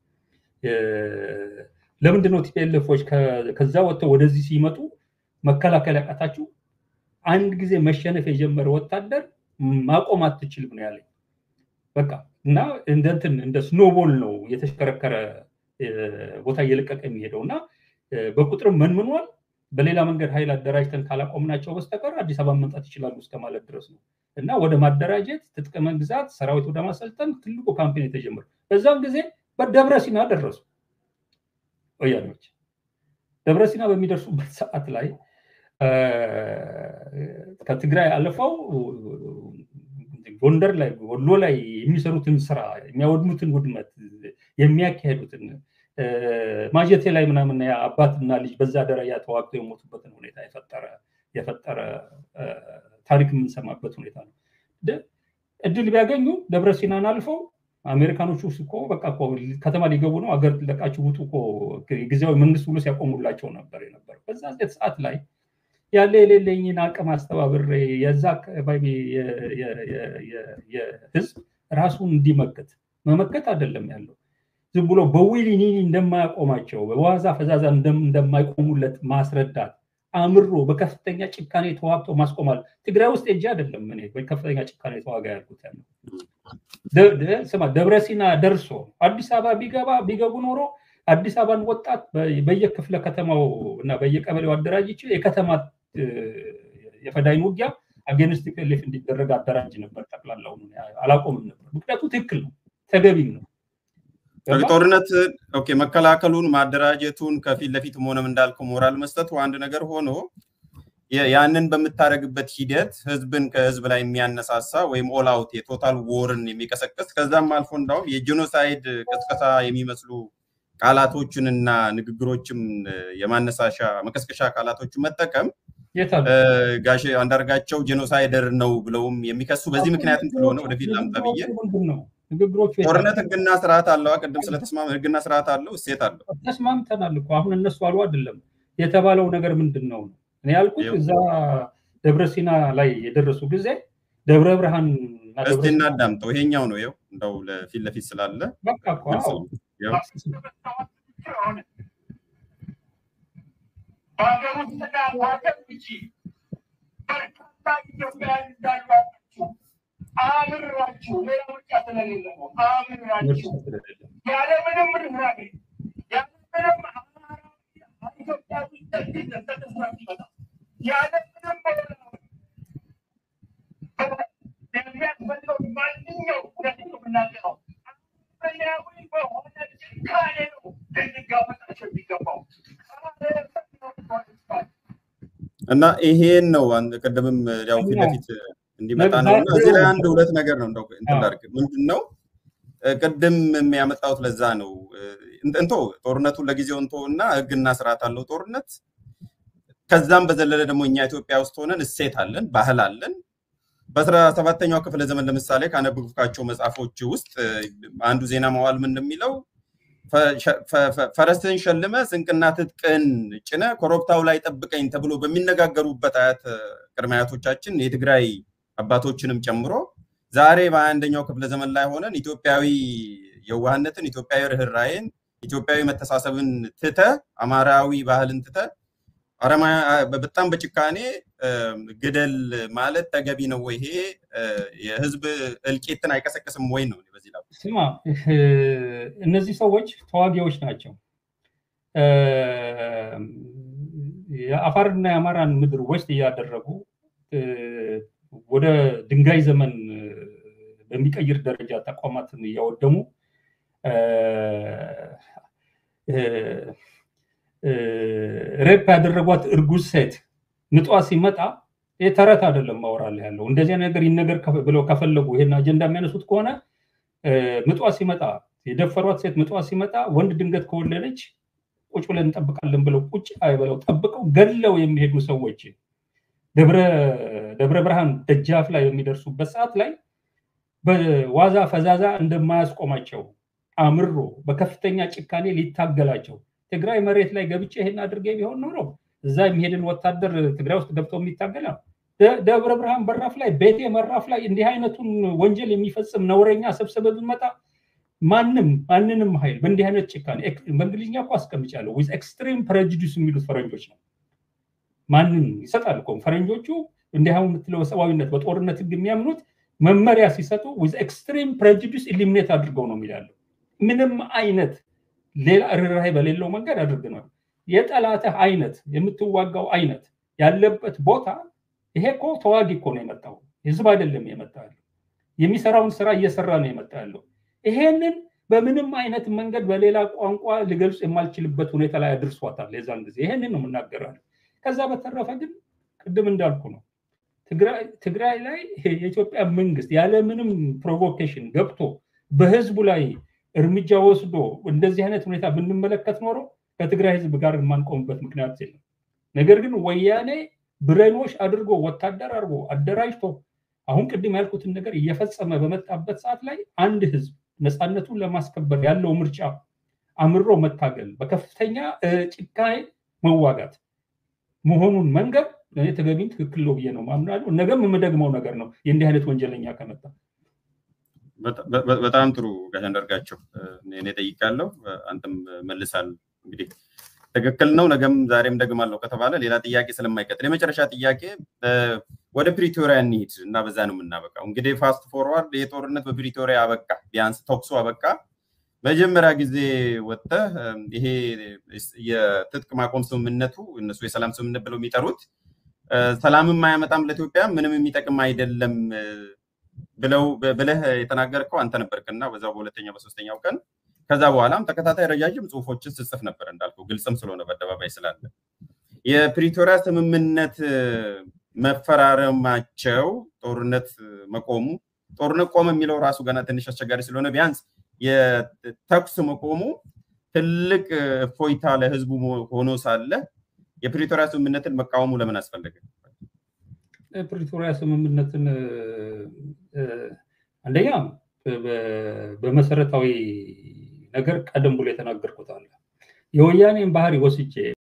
ለምንድነው ቲፒኤልኤፎች ከዛ ወጥተው ወደዚህ ሲመጡ መከላከል ያቃታችሁ? አንድ ጊዜ መሸነፍ የጀመረ ወታደር ማቆም አትችልም ነው ያለኝ። በቃ እና እንደ ስኖቦል ነው የተሽከረከረ ቦታ እየለቀቀ የሚሄደውና በቁጥርም መንምኗል። በሌላ መንገድ ኃይል አደራጅተን ካላቆምናቸው በስተቀር አዲስ አበባ መምጣት ይችላሉ እስከማለት ድረስ ነው እና ወደ ማደራጀት ትጥቅ መግዛት ሰራዊት ወደ ማሰልጠን ትልቁ ካምፔን የተጀመረ በዛም ጊዜ በደብረ ሲና ደረሱ ወያኔዎች። ደብረ ሲና በሚደርሱበት ሰዓት ላይ ከትግራይ አልፈው ጎንደር ላይ ወሎ ላይ የሚሰሩትን ስራ የሚያወድሙትን ውድመት የሚያካሄዱትን ማጀቴ ላይ ምናምን አባትና ልጅ በዛ ደረጃ ተዋግተው የሞቱበትን ሁኔታ የፈጠረ ታሪክ የምንሰማበት ሁኔታ ነው። እድል ቢያገኙ ደብረ ሲናን አልፈው አሜሪካኖቹ እኮ በቃ ከተማ ሊገቡ ነው አገር ለቃችሁ ውጡ እኮ ጊዜያዊ መንግስት ሁሉ ሲያቆሙላቸው ነበር የነበረው። በዛ ሰዓት ላይ ያለ የሌለኝን አቅም አስተባብሬ የዛ አካባቢ የህዝብ ራሱን መመከት አይደለም ያለው ዝም ብሎ በዊሊኒ እንደማያቆማቸው በዋዛ ፈዛዛ እንደማይቆሙለት ማስረዳት አምሮ በከፍተኛ ጭካኔ ተዋግቶ ማስቆማል። ትግራይ ውስጥ እጅ አይደለም እኔ በከፍተኛ ጭካኔ ተዋጋ ያልኩት ያለው ስማ ደብረ ሲና ደርሶ አዲስ አበባ ቢገቡ ኖሮ አዲስ አበባን ወጣት በየክፍለ ከተማው እና በየቀበሌው አደራጅቼ የከተማ የፈዳይን ውጊያ አገንስት ቲፒኤልኤፍ እንዲደረግ አደራጅ ነበር። ጠቅላላው አላቆምም ነበር። ምክንያቱም ትክክል ነው ተገቢም ነው። ጦርነት መከላከሉን ማደራጀቱን ከፊት ለፊት ሆነም እንዳልከው ሞራል መስጠቱ አንድ ነገር ሆኖ ያንን በመታረግበት ሂደት ህዝብን ከህዝብ ላይ የሚያነሳሳ ወይም ኦል አውት የቶታል ወርን የሚቀሰቅስ ከዛም አልፎ እንዳው የጄኖሳይድ ቅስቀሳ የሚመስሉ ቃላቶችንና ንግግሮችም የማነሳሻ መቀስቀሻ ቃላቶችን መጠቀም ጋሽ አንዳርጋቸው ጄኖሳይደር ነው ብለውም የሚከሱ በዚህ ምክንያትም ስለሆነ ወደፊት ላምጣ ብዬ ጦርነት ህግና ስርዓት አለው። ቀደም ስለተስማማ ህግና ስርዓት አለው፣ እሴት አለው። ተስማምተናል እኮ አሁን እነሱ አሉ አይደለም የተባለው ነገር ምንድነው? እኔ ያልኩት እዛ ደብረ ሲና ላይ የደረሱ ጊዜ ደብረ ብርሃን እስቲ እናዳምጠው። ይሄኛው ነው ይኸው እንደው ለፊት ለፊት ስላለ በቃ እኮ በሀገር ውስጥና በሀገር ውጭ በርካታ ኢትዮጵያውያን እንዳሏችሁ አምራችሁ ሌላ ምርጫ ስለሌለ ነው። አምራችሁ ያለምንም ርኅራኄ ያለምንም ኢትዮጵያ ውስጥ ተደስራችሁ ይመጣል ያለምንም የሚያስፈልገው ማንኛው እውነት ነው የምናገረው አምራዊ በሆነ ጭካኔ ነው ልንጋፈጣቸው የሚገባው። እና ይሄን ነው ቅድምም ያው ፊት ለፊት እንዲመጣ ነው። እዚህ ላይ አንድ ሁለት ነገር ነው እንደው እንትን ላድርግ። ምንድነው ቅድም የሚያመጣውት ለዛ ነው እንቶ ጦርነቱን ለጊዜው እንቶና ህግና ስርዓት አለው ጦርነት። ከዛም በዘለለ ደግሞ እኛ ኢትዮጵያ ውስጥ ሆነን እሴት አለን፣ ባህል አለን። በ17ኛው ክፍለ ዘመን ለምሳሌ ካነበብኳቸው መጽሐፎች ውስጥ አንዱ ዜና መዋዕል ምን እንደሚለው ፈረስን ሸልመ ስንቅና ትጥቅን ጭነ ኮረብታው ላይ ጠብቀኝ ተብሎ በሚነጋገሩበት ቅድመ አያቶቻችን የትግራይ አባቶችንም ጨምሮ ዛሬ በ21ኛው ክፍለ ዘመን ላይ ሆነን ኢትዮጵያዊ የዋህነትን፣ ኢትዮጵያዊ ርህራሄን፣ ኢትዮጵያዊ መተሳሰብን ትተ አማራዊ ባህልን ትተ በጣም በጭካኔ ግደል ማለት ተገቢ ነው ወይ? ይሄ የህዝብ እልቂትን አይቀሰቅስም ወይ ነው በዚህ ላይ? ስማ እነዚህ ሰዎች ተዋጊዎች ናቸው። የአፋርና የአማራን ምድር ወስጥ እያደረጉ ወደ ድንጋይ ዘመን በሚቀይር ደረጃ ተቋማትን እያወደሙ ሬፕ ያደረጓት እርጉዝ ሴት ምጧ ሲመጣ የተረት አይደለም ማወራለህ ያለው። እንደዚህ ነገር ይነገር ብለው ከፈለጉ ይሄን አጀንዳ የሚያነሱት ከሆነ ምጧ ሲመጣ የደፈሯት ሴት ምጧ ሲመጣ ወንድ ድንገት ከወለደች ቁጭ ብለን እንጠብቃለን ብለው ቁጭ አይበለው ጠብቀው ገለው የሚሄዱ ሰዎች ደብረ ብርሃን ደጃፍ ላይ የሚደርሱበት ሰዓት ላይ በዋዛ ፈዛዛ እንደማያስቆማቸው አምሮ በከፍተኛ ጭካኔ ሊታገላቸው ትግራይ መሬት ላይ ገብቼ ይሄን አድርጌ ቢሆን ኖሮ እዛ የሚሄድን ወታደር ትግራይ ውስጥ ገብቶ የሚታገል ነው። ደብረ ብርሃን በራፍ ላይ ቤቴ መራፍ ላይ እንዲህ አይነቱን ወንጀል የሚፈጽም ነውረኛ ሰብስበው ቢመጣ ማንንም ኃይል በእንዲህ አይነት ጭካኔ በእንግሊዝኛ እኮ አስቀምጫለሁ with extreme prejudice የሚሉት ፈረንጆች ነው። ማንንም ይሰጣል እኮ ፈረንጆቹ እንዲህ አሁን የምትለው ሰዋዊነት በጦርነት ህግ የሚያምኑት መመሪያ ሲሰጡ with extreme prejudice eliminate አድርገው ነው የሚላሉ። ምንም አይነት ሌላ ርህራሄ በሌለው መንገድ አድርገናል። የጠላትህ አይነት የምትዋጋው አይነት ያለበት ቦታ ይሄ እኮ ተዋጊ እኮ ነው የመጣው፣ ህዝብ አይደለም የመጣው። የሚሰራውን ስራ እየሰራ ነው የመጣው። ይሄንን በምንም አይነት መንገድ በሌላ ቋንቋ ሊገልጽ የማልችልበት ሁኔታ ላይ አድርሷታል የዛን ጊዜ። ይሄንን ነው የምናገራለሁ። ከዛ በተረፈ ግን ቅድም እንዳልኩ ነው ትግራይ ላይ የኢትዮጵያ መንግስት ያለ ምንም ፕሮቮኬሽን ገብቶ በህዝቡ ላይ እርምጃ ወስዶ እንደዚህ አይነት ሁኔታ ብንመለከት ኖሮ ከትግራይ ህዝብ ጋር ማንቆምበት ምክንያት የለም። ነገር ግን ወያኔ ብሬኖሽ አድርጎ ወታደር አድርጎ አደራጅቶ አሁን ቅድም ያልኩትን ነገር እየፈጸመ በመጣበት ሰዓት ላይ አንድ ህዝብ ነፃነቱን ለማስከበር ያለው ምርጫ አምሮ መታገል በከፍተኛ ጭካኔ መዋጋት መሆኑን መንገር ለኔ ተገቢም ትክክል ነው ብዬ ነው ማምናለሁ። ነገም የምደግመው ነገር ነው የእንዲህ አይነት ወንጀለኛ ከመጣ። በጣም ጥሩ ጋሽ አንዳርጋቸው እኔ ጠይቃለሁ አንተም መልሳል። እንግዲህ ትክክል ነው። ነገም ዛሬም ደግማለሁ ከተባለ ሌላ ጥያቄ ስለማይቀጥል የመጨረሻ ጥያቄ ወደ ፕሪቶሪያ እንሂድ እና በዛ ነው የምናበቃው። እንግዲህ ፋስት ፎርዋርድ የጦርነት በፕሪቶሪያ አበቃ፣ ቢያንስ ተኩሱ አበቃ። መጀመሪያ ጊዜ ወጣ ይሄ የትጥቅ ማቆም ስምምነቱ እነሱ የሰላም ስምምነት ብለው የሚጠሩት ሰላምም አያመጣም ለኢትዮጵያ ምንም የሚጠቅም አይደለም ብለህ የተናገርከው አንተ ነበርክና በዛው በሁለተኛው በሶስተኛው ቀን ከዛ በኋላም ተከታታይ ረጃጅም ጽሁፎችን ጽፍ ነበር እንዳልከው ግልጽም ስለሆነ በአደባባይ ስላለ የፕሪቶሪያ ስምምነት መፈራረማቸው ጦርነት መቆሙ ጦርነት ቆመ የሚለው ራሱ ገና ትንሽ አስቸጋሪ ስለሆነ ቢያንስ የተኩስ መቆሙ ትልቅ ፎይታ ለህዝቡ ሆኖ ሳለ የፕሪቶሪያ ስምምነትን መቃወሙ ለምን አስፈለገ? ፕሪቶሪያ ስምምነትን አንደኛ በመሰረታዊ ነገር ቀደም ብሎ የተናገርኩት አለ የወያኔን ባህሪ ወስጄ